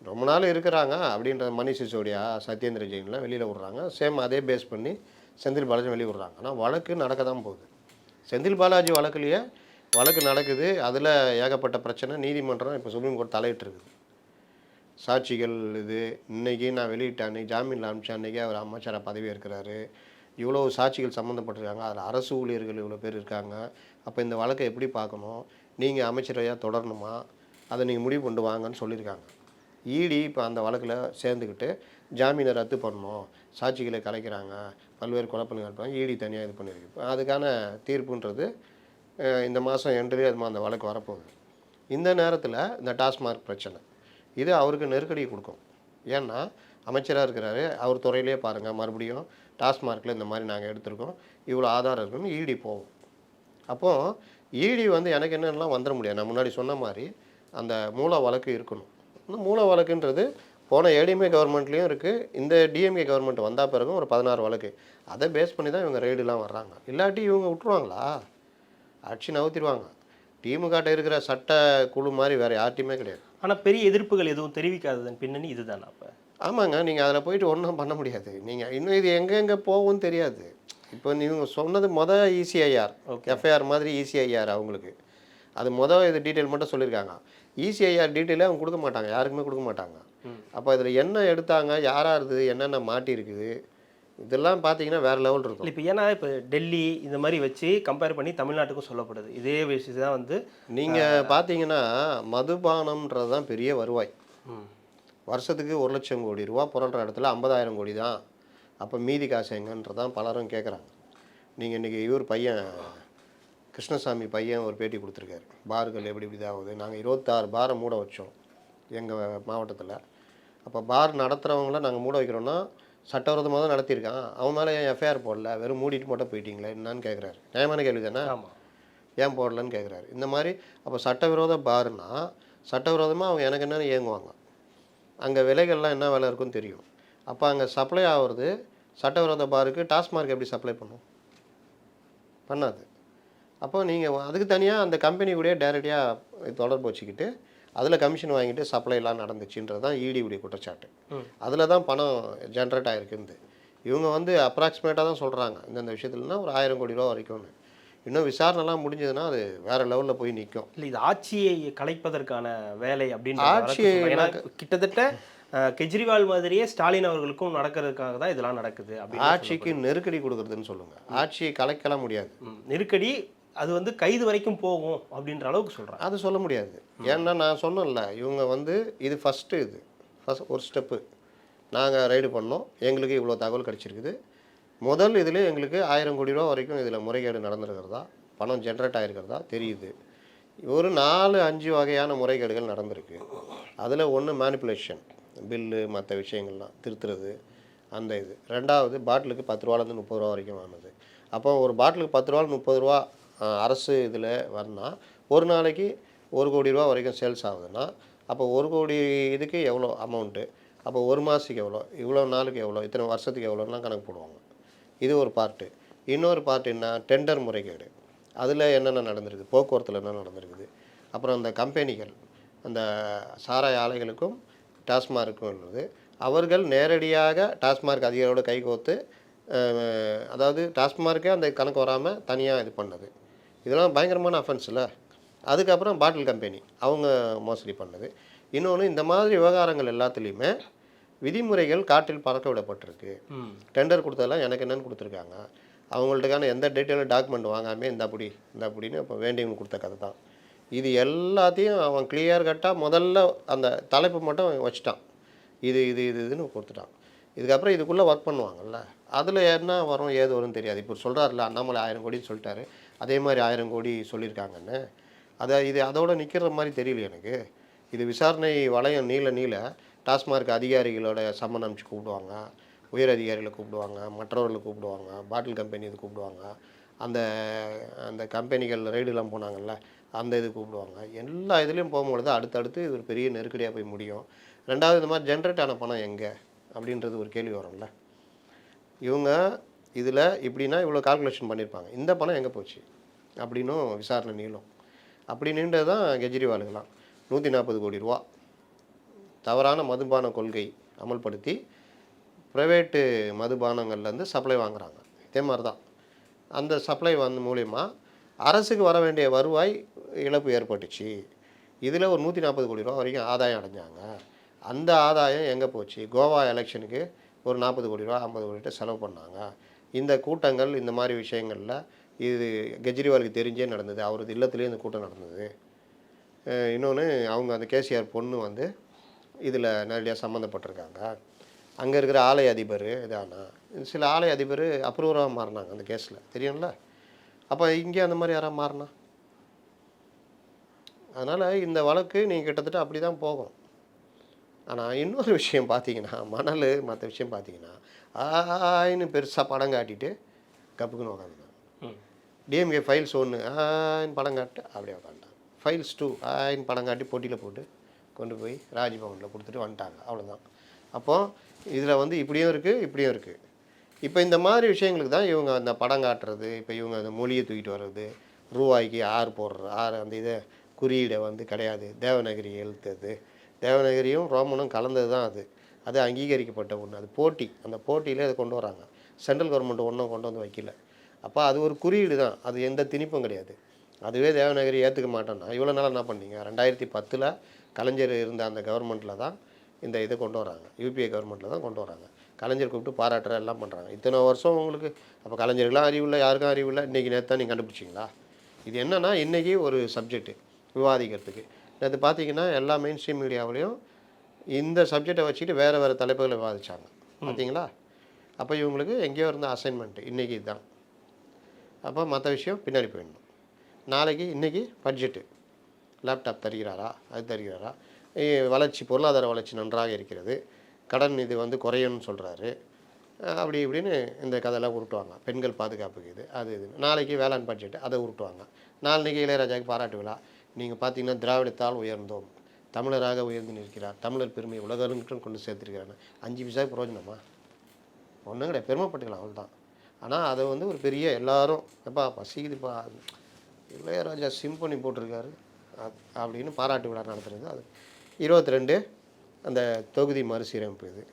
ரொம்ப நாள் இருக்கிறாங்க அப்படின்ற மணிஷ் சிசோடியா, சத்யேந்திர ஜெயின்லாம் வெளியில் விட்றாங்க. சேம் அதே பேஸ் பண்ணி செந்தில் பாலாஜி வெளியே விட்றாங்க. ஆனால் வழக்கு நடக்க தான் போகுது. செந்தில் பாலாஜி வழக்குலேயே வழக்கு நடக்குது. அதில் ஏகப்பட்ட பிரச்சனை. நீதிமன்றம் இப்போ சுப்ரீம் கோர்ட் தலையிட்டுருக்குது. சாட்சிகள் இது இன்றைக்கி நான் வெளியிட்டேன், அன்றைக்கி ஜாமீனில் அனுப்பிச்சேன், அன்றைக்கி அவர் அமைச்சராக பதவி இருக்கிறாரு. இவ்வளோ சாட்சிகள் சம்மந்தப்பட்டிருக்காங்க. அதில் அரசு ஊழியர்கள் இவ்வளோ பேர் இருக்காங்க. அப்போ இந்த வழக்கை எப்படி பார்க்கணும்? நீங்கள் அமைச்சரையாக தொடரணுமா? அதை நீங்கள் முடிவு கொண்டு வாங்கன்னு சொல்லியிருக்காங்க. ஈடி இப்போ அந்த வழக்கில் சேர்ந்துக்கிட்டு ஜாமீனை ரத்து பண்ணணும், சாட்சிகளை கலைக்கிறாங்க, பல்வேறு குழப்பங்கள் இருப்பாங்க. ஈடி தனியாக இது பண்ணியிருக்கு. இப்போ அதுக்கான தீர்ப்புன்றது இந்த மாதம் எண்டுலேயே அதுமா அந்த வழக்கு வரப்போகுது. இந்த நேரத்தில் இந்த டாஸ்மார்க் பிரச்சனை இது அவருக்கு நெருக்கடி கொடுக்கும். ஏன்னா அமைச்சராக இருக்கிறாரு, அவர் துறையிலே பாருங்கள், மறுபடியும் டாஸ்மார்க்கில் இந்த மாதிரி நாங்கள் எடுத்திருக்கோம், இவ்வளோ ஆதாரம் இருக்குன்னு ஈடி போகும். அப்போது ஈடி வந்து எனக்கு என்னென்னலாம் வந்துட முடியாது. நான் முன்னாடி சொன்ன மாதிரி அந்த மூல வழக்கு இருக்கணும். இந்த மூல வழக்குன்றது போன ஏடிஎம்கே கவர்மெண்ட்லேயும் இருக்குது, இந்த டிஎம்கே கவர்மெண்ட் வந்தால் பிறகும் ஒரு 16 வழக்கு. அதை பேஸ் பண்ணி தான் இவங்க ரெய்டுலாம் வர்றாங்க. இல்லாட்டி இவங்க விட்டுருவாங்களா? ஆட்சி நவுத்திடுவாங்க. திமுகட்ட இருக்கிற சட்ட குழு மாதிரி வேறு யார்ட்டையுமே கிடையாது. ஆனால் பெரிய எதிர்ப்புகள் எதுவும் தெரிவிக்காததன் பின்னணி இதுதானே? அப்போ ஆமாங்க, நீங்கள் அதில் போயிட்டு ஒன்றும் பண்ண முடியாது. நீங்கள் இன்னும் இது எங்கெங்கே போகும்னு தெரியாது. இப்போ நீங்கள் சொன்னது இசிஐஆர் எஃப்ஐஆர் மாதிரி இசிஐஆர் அவங்களுக்கு அது இது டீட்டெயில் மட்டும் சொல்லியிருக்காங்க. இசிஐஆர் டீட்டெயிலே அவங்க கொடுக்க மாட்டாங்க, யாருக்குமே கொடுக்க மாட்டாங்க. அப்போ இதில் என்ன எடுத்தாங்க, யாராக இருக்குது, என்னென்ன மாட்டியிருக்குது, இதெல்லாம் பார்த்தீங்கன்னா வேறு லெவல் இருக்கும். இப்போ ஏன்னா இப்போ டெல்லி இந்த மாதிரி வச்சு கம்பேர் பண்ணி தமிழ்நாட்டுக்கும் சொல்லப்படுது. இதே விஷயம் தான் வந்து நீங்கள் பார்த்தீங்கன்னா மதுபானம்ன்றது தான் பெரிய வருவாய். வருஷத்துக்கு 1 லட்சம் கோடி ரூபா புரள்ற இடத்துல 50,000 கோடி தான். அப்போ மீதி காசு எங்கன்றதான் பலரும் கேட்குறாங்க. நீங்கள் இன்றைக்கி இவர் பையன் கிருஷ்ணசாமி பையன் ஒரு பேட்டி கொடுத்துருக்காரு. பார்கள் எப்படி இப்படி ஆகுது, நாங்கள் 26 பாரை மூட வச்சோம் எங்கள் மாவட்டத்தில். அப்போ பார் நடத்துகிறவங்கள நாங்கள் மூட வைக்கிறோன்னா சட்டவிரோதமாக தான் நடத்தியிருக்கான், அவன் மேலே ஏன் எஃப்ஐஆர் போடல, வெறும் மூடிட்டு மட்டும் போயிட்டீங்களே என்னன்னு கேட்குறாரு. நியாயமான கேள்வி தானே? ஆமாம். ஏன் போடலன்னு கேட்குறாரு. இந்த மாதிரி அப்போ சட்டவிரோத பார்னா சட்டவிரோதமாக அவங்க எனக்கு என்னென்னு இயங்குவாங்க. அங்கே விலைகள்லாம் என்ன விலை இருக்குன்னு தெரியும். அப்போ அங்கே சப்ளை ஆகிறது சட்டவிரோத பாருக்கு டாஸ்மார்க் எப்படி சப்ளை பண்ணும்? பண்ணாது. அப்போ நீங்கள் அதுக்கு தனியாக அந்த கம்பெனி கூடயே டைரெக்டாக தொடர்பு வச்சுக்கிட்டு அதில் கமிஷன் வாங்கிட்டு சப்ளைலாம் நடந்துச்சுன்றது தான் இடியுடைய குற்றச்சாட்டு. அதில் தான் பணம் ஜென்ரேட் ஆகிருக்குது. இவங்க வந்து அப்ராக்சிமேட்டாக தான் சொல்கிறாங்க இந்தந்த விஷயத்துலனா ஒரு 1000 கோடி ரூபா வரைக்கும்னு. இன்னும் விசாரணைலாம் முடிஞ்சதுன்னா அது வேறு லெவலில் போய் நிற்கும். இல்லை, இது ஆட்சியை கலைப்பதற்கான வேலை அப்படின்னு ஆட்சியை கிட்டத்தட்ட கெஜ்ரிவால் மாதிரியே ஸ்டாலின் அவர்களுக்கும் நடக்கிறதுக்காக தான் இதெல்லாம் நடக்குது. ஆட்சிக்கு நெருக்கடி கொடுக்குறதுன்னு சொல்லுங்கள். ஆட்சியை கலைக்கலாம் முடியாது. நெருக்கடி அது வந்து கைது வரைக்கும் போகும் அப்படின்ற அளவுக்கு சொல்கிறாங்க. அது சொல்ல முடியாது. ஏன்னா நான் சொன்னேன்ல, இவங்க வந்து இது ஃபஸ்ட்டு ஒரு ஸ்டெப்பு. நாங்கள் ரைடு பண்ணோம், எங்களுக்கு இவ்வளோ தகவல் கிடச்சிருக்குது. முதல் இதில் எங்களுக்கு 1000 கோடி ரூபா வரைக்கும் இதில் முறைகேடு நடந்துருக்கிறதா, பணம் ஜென்ரேட் ஆகிருக்கிறதா தெரியுது. ஒரு 4-5 வகையான முறைகேடுகள் நடந்திருக்கு. அதில் ஒன்று மேனிப்புலேஷன், பில்லு மற்ற விஷயங்கள்லாம் திருத்துறது, அந்த இது. ரெண்டாவது பாட்டிலுக்கு 10 ரூபாலேருந்து 30 ரூபா வரைக்கும் வாங்கினது. அப்போ ஒரு பாட்டிலுக்கு 10 ரூபா 30 ரூபா அரசு இதில் வரனால் ஒரு நாளைக்கு 1 கோடி ரூபா வரைக்கும் சேல்ஸ் ஆகுதுன்னா அப்போ 1 கோடி இதுக்கு எவ்வளோ அமௌண்ட்டு, அப்போ ஒரு மாதத்துக்கு எவ்வளோ, இவ்வளோ நாளுக்கு எவ்வளோ, இத்தனை வருஷத்துக்கு எவ்வளோலாம் கணக்கு போடுவாங்க. இது ஒரு பார்ட்டு. இன்னொரு பார்ட் என்ன, டெண்டர் முறைகேடு. அதில் என்னென்ன நடந்திருக்குது, போக்குவரத்தில் என்ன நடந்திருக்குது, அப்புறம் அந்த கம்பெனிகள் அந்த சாராய ஆலைகளுக்கும் டாஸ்மார்க்கும் உள்ளது. அவர்கள் நேரடியாக டாஸ்மார்க் அதிகாரியோட கைகோத்து, அதாவது டாஸ்மார்க்கே அந்த கணக்கு வராமல் தனியாக இது பண்ணது. இதெல்லாம் பயங்கரமான அஃபென்ஸ் இல்லை. அதுக்கப்புறம் பாட்டில் கம்பெனி அவங்க மோசடி பண்ணது. இன்னொன்று, இந்த மாதிரி விவகாரங்கள் எல்லாத்துலேயுமே விதிமுறைகள் காற்றில் பறக்க விடப்பட்டிருக்கு. டெண்டர் கொடுத்ததெல்லாம் எனக்கு என்னென்னு கொடுத்துருக்காங்க. அவங்கள்ட்டக்கான எந்த டீட்டெயிலும் டாக்குமெண்ட் வாங்காமல் இந்த அப்படின்னு இப்போ வேண்டியவங்க கொடுத்த கதை தான் இது. எல்லாத்தையும் அவன் கிளியர் கட்டாக முதல்ல அந்த தலைப்பு மட்டும் வச்சுட்டான். இதுன்னு கொடுத்துட்டான். இதுக்கப்புறம் இதுக்குள்ளே ஒர்க் பண்ணுவாங்கல்ல, அதில் என்ன வரும் ஏது வரும்னு தெரியாது. இப்போ சொல்கிறாருல அண்ணாமலை 1000 கோடின்னு சொல்லிட்டாரு, அதே மாதிரி 1000 கோடி சொல்லியிருக்காங்கன்னு. இது அதோடு நிற்கிற மாதிரி தெரியல எனக்கு. இது விசாரணை வளையம் நீள டாஸ்மார்க் அதிகாரிகளோட சம்மன் அனுப்பிச்சு கூப்பிடுவாங்க, உயர் அதிகாரிகளை கூப்பிடுவாங்க, மற்றவர்களை கூப்பிடுவாங்க, பாட்டில் கம்பெனி இது கூப்பிடுவாங்க, அந்த அந்த கம்பெனிகள் ரைடுலாம் போனாங்கல்ல அந்த இது கூப்பிடுவாங்க. எல்லா இதுலேயும் போகும்பொழுது அடுத்தடுத்து இது ஒரு பெரிய நெருக்கடியாக போய் முடியும். ரெண்டாவது, இந்த மாதிரி ஜென்ரேட் ஆன பணம் எங்கே அப்படின்றது ஒரு கேள்வி வரும்ல. இவங்க இதில் இப்படின்னா இவ்வளோ கால்குலேஷன் பண்ணியிருப்பாங்க, இந்த பணம் எங்கே போச்சு அப்படின்னும் விசாரணை நீளும். அப்படி நின்றது தான் கெஜ்ரிவாலுக்கெல்லாம் 140 கோடி ரூபா தவறான மதுபான கொள்கை அமல்படுத்தி ப்ரைவேட்டு மதுபானங்கள்லேருந்து சப்ளை வாங்குகிறாங்க. இதே மாதிரி தான் அந்த சப்ளை மூலிமா அரசுக்கு வர வேண்டிய வருவாய் இழப்பு ஏற்பட்டுச்சு. இதில் ஒரு 140 கோடி ரூபா வரைக்கும் ஆதாயம் அடைஞ்சாங்க. அந்த ஆதாயம் எங்கே போச்சு? கோவா எலெக்ஷனுக்கு ஒரு 40 கோடி ரூபா 50 கோடி ரூபா செலவு பண்ணாங்க. இந்த கூட்டங்கள் இந்த மாதிரி விஷயங்களில் இது கெஜ்ரிவாலுக்கு தெரிஞ்சே நடந்தது. அவரது இல்லத்துலேயே இந்த கூட்டம் நடந்தது. இன்னொன்று, அவங்க அந்த கேசிஆர் பொண்ணு வந்து இதில் நேரடியாக சம்மந்தப்பட்டிருக்காங்க. அங்கே இருக்கிற ஆலய அதிபர் இதானா, சில ஆலய அதிபர் அப்ரூவராக மாறினாங்க அந்த கேஸில், தெரியும்ல. அப்போ இங்கே அந்த மாதிரி யாராவது மாறினா, அதனால் இந்த வழக்கு நீங்கள் கிட்டத்தட்ட அப்படி தான் போகும். ஆனால் இன்னொரு விஷயம் பார்த்தீங்கன்னா, மணல் மற்ற விஷயம் பார்த்தீங்கன்னா ஆயின்னு பெருசாக படம் காட்டிட்டு கப்புக்குன்னு உக்காந்துட்டாங்க. டிஎம்கே ஃபைல்ஸ் 1 ஆயின்னு படம் காட்டு அப்படியே உக்காண்டாங்க. ஃபைல்ஸ் 2 ஆயின்னு படம் காட்டி போட்டியில் போட்டு கொண்டு போய் ராஜ்பவனில் கொடுத்துட்டு வந்துட்டாங்க. அவ்வளோதான். அப்போது இதில் வந்து இப்படியும் இருக்குது. இப்போ இந்த மாதிரி விஷயங்களுக்கு தான் இவங்க அந்த படம் காட்டுறது, இப்போ இவங்க அந்த மொழியை தூக்கிட்டு வர்றது, ரூபாய்க்கு 6 போடுறது, 6 அந்த இதை குறியீடை வந்து கிடையாது, தேவநகரி எழுத்துறது, தேவநகரியும் ரோமனும் கலந்தது தான் அது அங்கீகரிக்கப்பட்ட ஒன்று. அது போட்டி, அந்த போட்டியிலே அதை கொண்டு வராங்க. சென்ட்ரல் கவர்மெண்ட் ஒன்றும் கொண்டு வந்து வைக்கல. அப்போ அது ஒரு குறியீடு தான், அது எந்த திணிப்பும் கிடையாது. அதுவே தேவநகரி ஏற்றுக்க மாட்டேன்னா இவ்வளோ நாளாக என்ன பண்ணீங்க? 2010 கலைஞர் இருந்த அந்த கவர்மெண்ட்டில் தான் இந்த இதை கொண்டு வராங்க, யூபிஏ கவர்மெண்ட்டில் தான் கொண்டு வராங்க. கலைஞர் கூப்பிட்டு பாராட்டுற எல்லாம் பண்ணுறாங்க. இத்தனை வருஷம் உங்களுக்கு அப்போ கலைஞர்களாம் அறிவில்லை, யாருக்கும் அறிவில்லை, இன்றைக்கி நேற்று நீங்கள் கண்டுபிடிச்சிங்களா? இது என்னென்னா இன்றைக்கி ஒரு சப்ஜெக்ட்டு விவாதிக்கிறதுக்கு. நேற்று பார்த்தீங்கன்னா எல்லா மெயின் ஸ்ட்ரீம் மீடியாவிலையும் இந்த சப்ஜெக்டை வச்சுக்கிட்டு வேறு தலைப்புகளை விவாதித்தாங்க, பார்த்தீங்களா? அப்போ இவங்களுக்கு எங்கேயோ இருந்த அசைன்மெண்ட்டு இன்றைக்கி இதுதான். அப்போ மற்ற விஷயம் பின்னாடி போயிடணும். நாளைக்கு இன்றைக்கி பட்ஜெட்டு, லேப்டாப் தருகிறாரா, அது தருகிறாரா, வளர்ச்சி பொருளாதார வளர்ச்சி நன்றாக இருக்கிறது, கடன் இது வந்து குறையும்னு சொல்கிறாரு, அப்படி இப்படின்னு இந்த கதையெல்லாம் உருட்டுவாங்க. பெண்கள் பாதுகாப்புக்கு இது அது இதுன்னு. நாளைக்கு வேளாண் பட்ஜெட் அதை உருட்டுவாங்க. நாளைக்கு இளையராஜாவுக்கு பாராட்டு விழா. நீங்கள் பார்த்தீங்கன்னா திராவிடத்தால் உயர்ந்தோம், தமிழராக உயர்ந்து நிற்கிறார், தமிழர் பெருமை உலகெங்கிலும் கொண்டு சேர்த்துருக்கிறாங்க. 5 பைசாவுக்கு பிரயோஜனமா? ஒன்றும் கிடையாது, பெருமைப்பட்டுக்கலாம் அவ்வளோதான். ஆனால் அதை வந்து ஒரு பெரிய எல்லாரும் எப்பா பசிக்குதுப்பா இளையராஜா சிம்பனி போட்டிருக்காரு அப்படின்னு பாராட்டு விழா நடத்துறது. அது 22 அந்த தொகுதி மறுசீரமைப்பு இது.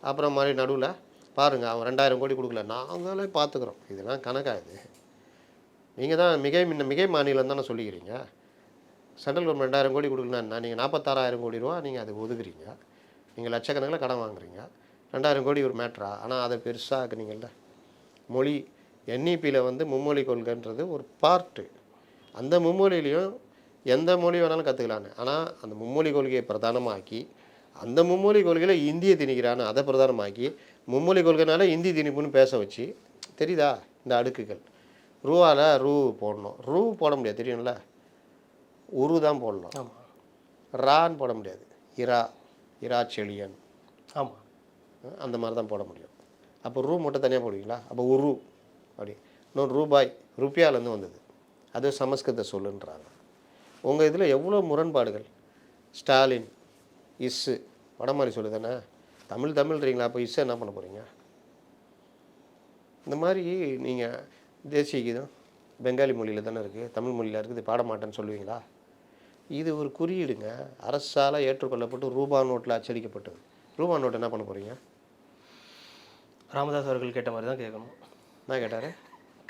அப்புறம் மாதிரி நடுவில் பாருங்கள் அவன் 2000 கோடி கொடுக்கல, நாங்களே பார்த்துக்குறோம். இதெல்லாம் கணக்கா இது? நீங்கள் தான் மிகை மாநிலம் தானே சொல்லிக்கிறீங்க. சென்ட்ரல் கவர்மெண்ட் 2000 கோடி கொடுக்கலன்னா நீங்கள் 46,000 கோடி ரூபா நீங்கள் அதுக்கு ஒதுக்குறீங்க. நீங்கள் லட்சக்கணக்கில் கடன் வாங்குறீங்க. 2000 கோடி ஒரு மேட்ரா? ஆனால் அதை பெருசாக ஆக்குனீங்கள்ல. மொழி என்இபியில் வந்து மும்மொழி கொள்கைன்றது ஒரு பார்ட்டு. அந்த மும்மொழியிலையும் எந்த மொழி வேணாலும் கற்றுக்கலான்னு. ஆனால் அந்த மும்மொழி கொள்கையை பிரதானமாக்கி அந்த மும்மொழி கொள்கையில் இந்தியை திணிக்கிறான்னு அதை பிரதானமாக்கி மும்மொழி கொள்கைனால இந்தி திணிப்புன்னு பேச வச்சு தெரியுதா இந்த அடுக்குகள். ரூவால் ரூ போடணும், ரூ போட முடியாது தெரியும்ல, உரு தான் போடலாம். ஆமாம். ரான்னு போட முடியாது, இரா செழியன் ஆமாம், அந்த மாதிரி தான் போட முடியும். அப்போ ரூ மட்டும் தனியாக போடுவீங்களா? அப்போ உரு அப்படி. இன்னொன்று ரூபாய் ருப்பியாலேருந்து வந்தது, அது சமஸ்கிருத சொல்லுன்றாங்க. உங்கள் இதில் எவ்வளோ முரண்பாடுகள். ஸ்டாலின் இஸ்ஸு வடமாறி சொல்லு தானே, தமிழ்ன்றீங்களா? அப்போ இஸ்ஸு என்ன பண்ண போகிறீங்க? இந்த மாதிரி நீங்கள் தேசிய கீதம் பெங்காலி மொழியில் தானே இருக்குது, தமிழ் மொழியில் இருக்குது, பாட மாட்டேன்னு சொல்லுவீங்களா? இது ஒரு குறியீடுங்க, அரசால் ஏற்றுக்கொள்ளப்பட்டு ரூபா நோட்டில் அச்சடிக்கப்பட்டது. ரூபா நோட்டு என்ன பண்ண போகிறீங்க? ராமதாஸ் அவர்கள் கேட்ட மாதிரி தான் கேட்கணும். நான் கேட்டார்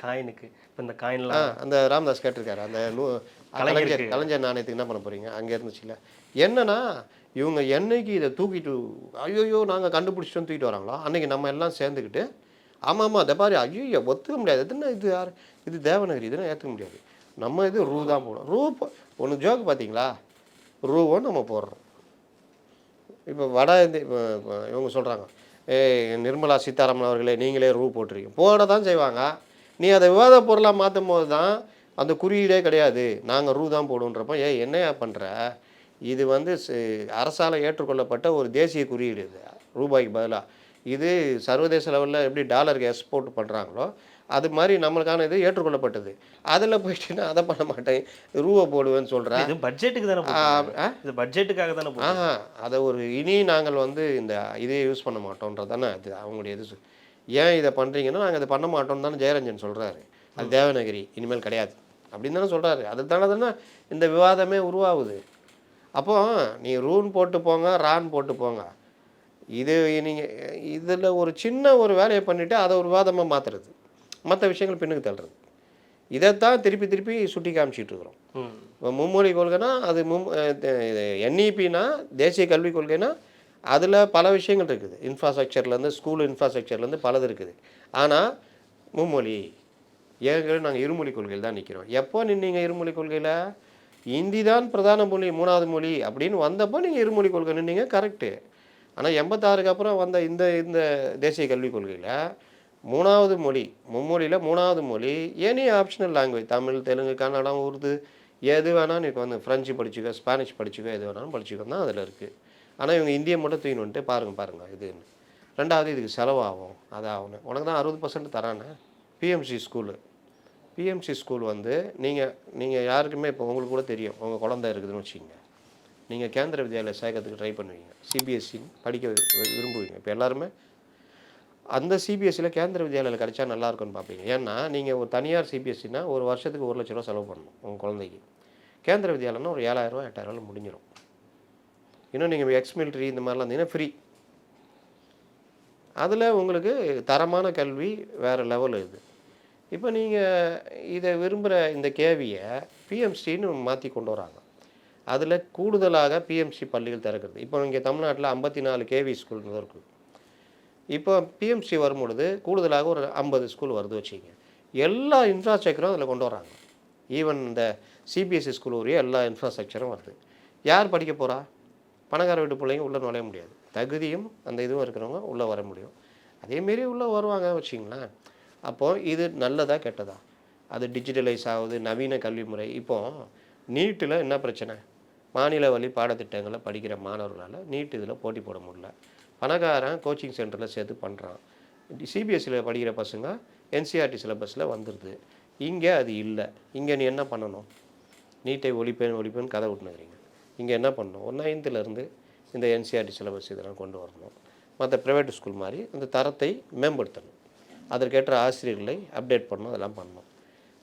காயினுக்கு இப்போ இந்த காயின்லாம் அந்த ராமதாஸ் கேட்டிருக்காரு. அந்த கலைஞர் நாணயத்துக்கு என்ன பண்ண போகிறீங்க? அங்கே இருந்துச்சுல்ல. என்னன்னா இவங்க என்னைக்கு இதை தூக்கிட்டு ஐயோயோ நாங்கள் கண்டுபிடிச்சிட்டோம் தூக்கிட்டு வராங்களோ அன்றைக்கி நம்ம எல்லாம் சேர்ந்துக்கிட்டு ஆமாம் அதை பாரு ஐயோ ஒத்துக்க முடியாது, எதுனா இது யார் இது தேவநகரி, இதெல்லாம் ஏற்றுக்க முடியாது, நம்ம இது ரூ தான் போடும். ரூ ஒன்று ஜோக்கு பார்த்தீங்களா, ரூவும் நம்ம போடுறோம். இப்போ இவங்க சொல்கிறாங்க, நிர்மலா சீதாராமன் அவர்களே நீங்களே ரூ போட்டிருக்கீங்க, போட தான் செய்வாங்க. நீ அதை விவாத பொருளாக மாற்றும் போது தான் அந்த குறியீடே கிடையாது, நாங்கள் ரூ தான் போடுன்றப்போ என்னையா பண்ணுற, இது வந்து அரசால் ஏற்றுக்கொள்ளப்பட்ட ஒரு தேசிய குறியீடு, இது ரூபாய்க்கு பதிலாக. இது சர்வதேச லெவலில் எப்படி டாலருக்கு எக்ஸ்போர்ட் பண்ணுறாங்களோ அது மாதிரி நம்மளுக்கான இது ஏற்றுக்கொள்ளப்பட்டது. அதில் போயிட்டுன்னா அதை பண்ண மாட்டேன் ரூபா போடுவேன்னு சொல்கிறேன். இது பட்ஜெட்டுக்கு தானே, இது பட்ஜெட்டுக்காக தானே. அதை ஒரு இனி நாங்கள் வந்து இந்த இதையே யூஸ் பண்ண மாட்டோன்றது தானே அது அவங்களுடைய இது. ஏன் இதை பண்ணுறீங்கன்னா நாங்கள் இதை பண்ண மாட்டோம்னு தானே ஜெயரஞ்சன் சொல்கிறாரு. அது தேவநகரி இனிமேல் கிடையாது அப்படின்னு தானே சொல்கிறாரு. அதுதானே தானே இந்த விவாதமே உருவாகுது. அப்போது நீ ரூன் போட்டு போங்க, ரான் போட்டு போங்க, இது நீங்கள் இதில் ஒரு சின்ன ஒரு வேலையை பண்ணிவிட்டு அதை ஒரு விவாதமாக மாற்றுறது, மற்ற விஷயங்கள் பின்னுக்கு தள்ளுறது, இதைத்தான் திருப்பி திருப்பி சுட்டி காமிச்சிட்டு இருக்கிறோம். இப்போ மும்மொழி கொள்கைனா அது என்இபினா தேசிய கல்விக் கொள்கைனா அதில் பல விஷயங்கள் இருக்குது. இன்ஃப்ராஸ்ட்ரக்சர்லேருந்து ஸ்கூல் இன்ஃப்ராஸ்ட்ரக்சர்லேருந்து பலது இருக்குது. ஆனால் மும்மொழி ஏற்கனவே நாங்கள் இருமொழி கொள்கையில் தான் நிற்கிறோம். எப்போ நின்னீங்க இருமொழி கொள்கையில்? இந்தி தான் பிரதான மொழி, 3வது மொழி அப்படின்னு வந்தப்போ நீங்கள் இருமொழி கொள்கை நின்னீங்க, கரெக்டு. ஆனால் 86க்கு அப்புறம் வந்த இந்த இந்த தேசிய கல்விக் கொள்கையில் 3வது மொழி, மும்மொழியில் 3வது மொழி any optional language, Tamil Telugu Kannada Urdu எது வேணால் நீ வந்து ஃப்ரெஞ்சு படிச்சுக்கோ, ஸ்பானிஷ் படிச்சுக்கோ, எது வேணாலும் படிச்சுக்கோ தான் அதில் இருக்குது. ஆனால் இவங்க இந்தியை மட்டும் தூக்கின்னு வந்துட்டு பாருங்கள் இதுன்னு. 2வது இதுக்கு செலவாகும், அதாகணும். உனக்கு தான் 60% தரானே. பிஎம்சி ஸ்கூல் வந்து நீங்கள் யாருக்குமே இப்போ உங்களுக்கு கூட தெரியும், உங்கள் குழந்தை இருக்குதுன்னு வச்சுக்கோங்க, நீங்கள் கேந்திர வித்யாலயா சேர்க்கறதுக்கு ட்ரை பண்ணுவீங்க, சிபிஎஸ்சி படிக்க விரும்புவீங்க. இப்போ எல்லாருமே அந்த சிபிஎஸ்சியில் கேந்திர வித்யாலயில் கிடைச்சா நல்லாயிருக்குன்னு பார்ப்பீங்க. ஏன்னா நீங்கள் ஒரு தனியார் சிபிஎஸ்சினா ஒரு வருஷத்துக்கு 1 லட்ச ரூபா செலவு பண்ணணும் உங்கள் குழந்தைக்கு. கேந்திர வித்யாலயம்னா ஒரு 7,000 ரூபா 8,000 முடிஞ்சிடும். இன்னும் நீங்கள் எக்ஸ் மிலிட்ரி இந்த மாதிரிலாம் இருந்தீங்கன்னா ஃப்ரீ. அதில் உங்களுக்கு தரமான கல்வி வேறு லெவல் இது. இப்போ நீங்கள் இதை விரும்புகிற இந்த கேவியை பிஎம்சின்னு மாற்றி கொண்டு வராங்க. அதில் கூடுதலாக பிஎம்சி பள்ளிகள் திறக்கிறது. இப்போ இங்கே தமிழ்நாட்டில் 54 கேவி ஸ்கூல் இருக்குது. இப்போ பிஎம்சி வரும்பொழுது கூடுதலாக ஒரு 50 ஸ்கூல் வருது வச்சுங்க. எல்லா இன்ஃப்ராஸ்ட்ரக்சரும் அதில் கொண்டு வராங்க. ஈவன் இந்த சிபிஎஸ்சி ஸ்கூல் உரிய எல்லா இன்ஃப்ராஸ்ட்ரக்சரும் வருது. யார் படிக்க போகிறா? பணக்கார வீட்டு பிள்ளைங்க உள்ளே நுழைய முடியாது. தகுதியும் அந்த இதுவும் இருக்கிறவங்க உள்ளே வர முடியும். அதேமாரி உள்ளே வருவாங்க வச்சிங்களேன். அப்போது இது நல்லதா கெட்டதா? அது டிஜிட்டலைஸ் ஆகுது, நவீன கல்வி முறை. இப்போது நீட்டில் என்ன பிரச்சனை? மாநில வழி பாடத்திட்டங்களை படிக்கிற மாணவர்களால் நீட் இதில் போட்டி போட முடியல. பணக்காரன் கோச்சிங் சென்டரில் சேர்த்து பண்ணுறான். சிபிஎஸ்சியில் படிக்கிற பசங்க என்சிஆர்டி சிலபஸில் வந்துடுது. இங்கே அது இல்லை. இங்கே நீ என்ன பண்ணணும்? நீட்டை ஒழிப்பேன்னு கதை விட்டுனுக்கிறீங்க. இங்கே என்ன பண்ணணும்? ஒரு 9th இந்த என்சிஆர்டி சிலபஸ் இதெல்லாம் கொண்டு வரணும். மற்ற ப்ரைவேட் ஸ்கூல் மாதிரி அந்த தரத்தை மேம்படுத்தணும். அதற்கேற்ற ஆசிரியர்களை அப்டேட் பண்ணணும். அதெல்லாம் பண்ணணும்.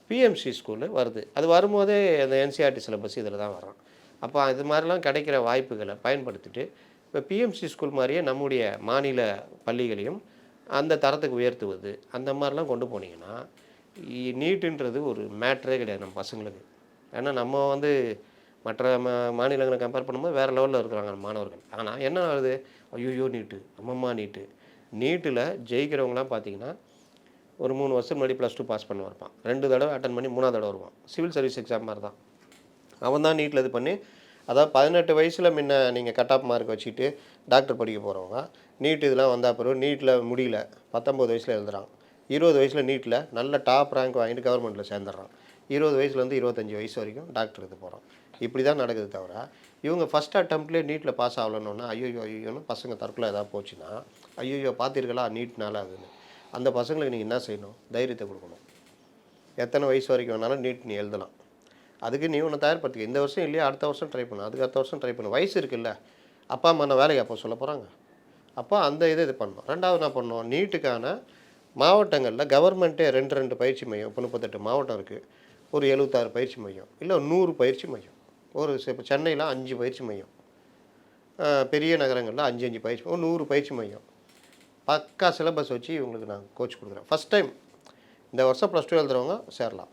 பிஎம்சி ஸ்கூலு வருது. அது வரும்போதே அந்த என்சிஆர்டி சிலபஸ் இதில் தான் வரும். அப்போ இது மாதிரிலாம் கிடைக்கிற வாய்ப்புகளை பயன்படுத்திட்டு இப்போ பிஎம்சி ஸ்கூல் மாதிரியே நம்முடைய மாநில பள்ளிகளையும் அந்த தரத்துக்கு உயர்த்துவது அந்த மாதிரிலாம் கொண்டு போனீங்கன்னா நீட்டுன்றது ஒரு மேட்ரே கிடையாது நம்ம பசங்களுக்கு. ஏன்னா நம்ம மற்ற மாநிலங்களை கம்பேர் பண்ணும்போது வேறு லெவலில் இருக்கிறாங்க மாணவர்கள். ஆனால் என்ன ஆகுது? ஐயோ நீட்டு, அம்மம்மா நீட்டு. நீட்டில் ஜெயிக்கிறவங்களாம் பார்த்தீங்கன்னா ஒரு 3 வருஷம் முன்னாடி +2 பாஸ் பண்ண இருப்பான். 2 தடவை அட்டன் பண்ணி 3ஆவது தடவை வருவான். சிவில் சர்வீஸ் எக்ஸாம் மாதிரி தான். அவன் தான் நீட்டில் இது பண்ணி அதாவது 18 வயசில் முன்ன நீங்கள் கட் ஆஃப் மார்க் வச்சுட்டு டாக்டர் படிக்க போகிறவங்க நீட் இதெல்லாம் வந்தால் பிறகு நீட்டில் முடியல 19 வயசில் எழுதுறான். 20 வயசில் நீட்டில் நல்ல டாப் ரேங்க் வாங்கிட்டு கவர்மெண்ட்டில் சேர்ந்துடுறான். 20 வயசுலேருந்து 25 வயசு வரைக்கும் டாக்டர் இது போகிறான். இப்படி தான் நடக்குது தவிர இவங்க ஃபஸ்ட் அட்டம்ப்ட்லேயே நீட்டில் பாஸ் ஆகலன்னொன்னா ஐயோன்னு பசங்க தற்கொலை ஏதாவது போச்சுன்னா ஐயோ பார்த்திருக்கலாம் நீட்னால அதுன்னு அந்த பசங்களுக்கு நீங்கள் என்ன செய்யணும்? தைரியத்தை கொடுக்கணும். எத்தனை வயசு வரைக்கும் வேணாலும் நீட் நீ எழுதலாம். அதுக்கு நீ ஒன்று தயார்படுத்திக்க. இந்த வருஷம் இல்லையா அடுத்த வருஷம் ட்ரை பண்ணு, அதுக்கு அடுத்த வருஷம் ட்ரை பண்ணு. வயசு இருக்குல்ல, அப்பா அம்மா நான் வேலைக்கு அப்போ சொல்ல போகிறாங்க. அப்போ அந்த இது பண்ணணும். ரெண்டாவது என்ன பண்ணணும்? நீட்டுக்கான மாவட்டங்களில் கவர்மெண்ட்டே 2 பயிற்சி மையம். இப்போ 38 மாவட்டம் இருக்குது. ஒரு 76 பயிற்சி மையம், இல்லை 100 பயிற்சி மையம். இப்போ சென்னையில் 5 பயிற்சி மையம், பெரிய நகரங்களில் 5 பயிற்சி, ஒரு 100 பயிற்சி மையம். பக்கா சிலபஸ் வச்சு இவங்களுக்கு நான் கோச் கொடுக்குறேன். ஃபஸ்ட் டைம் இந்த வருஷம் +2 எழுதுறவங்க சேரலாம்.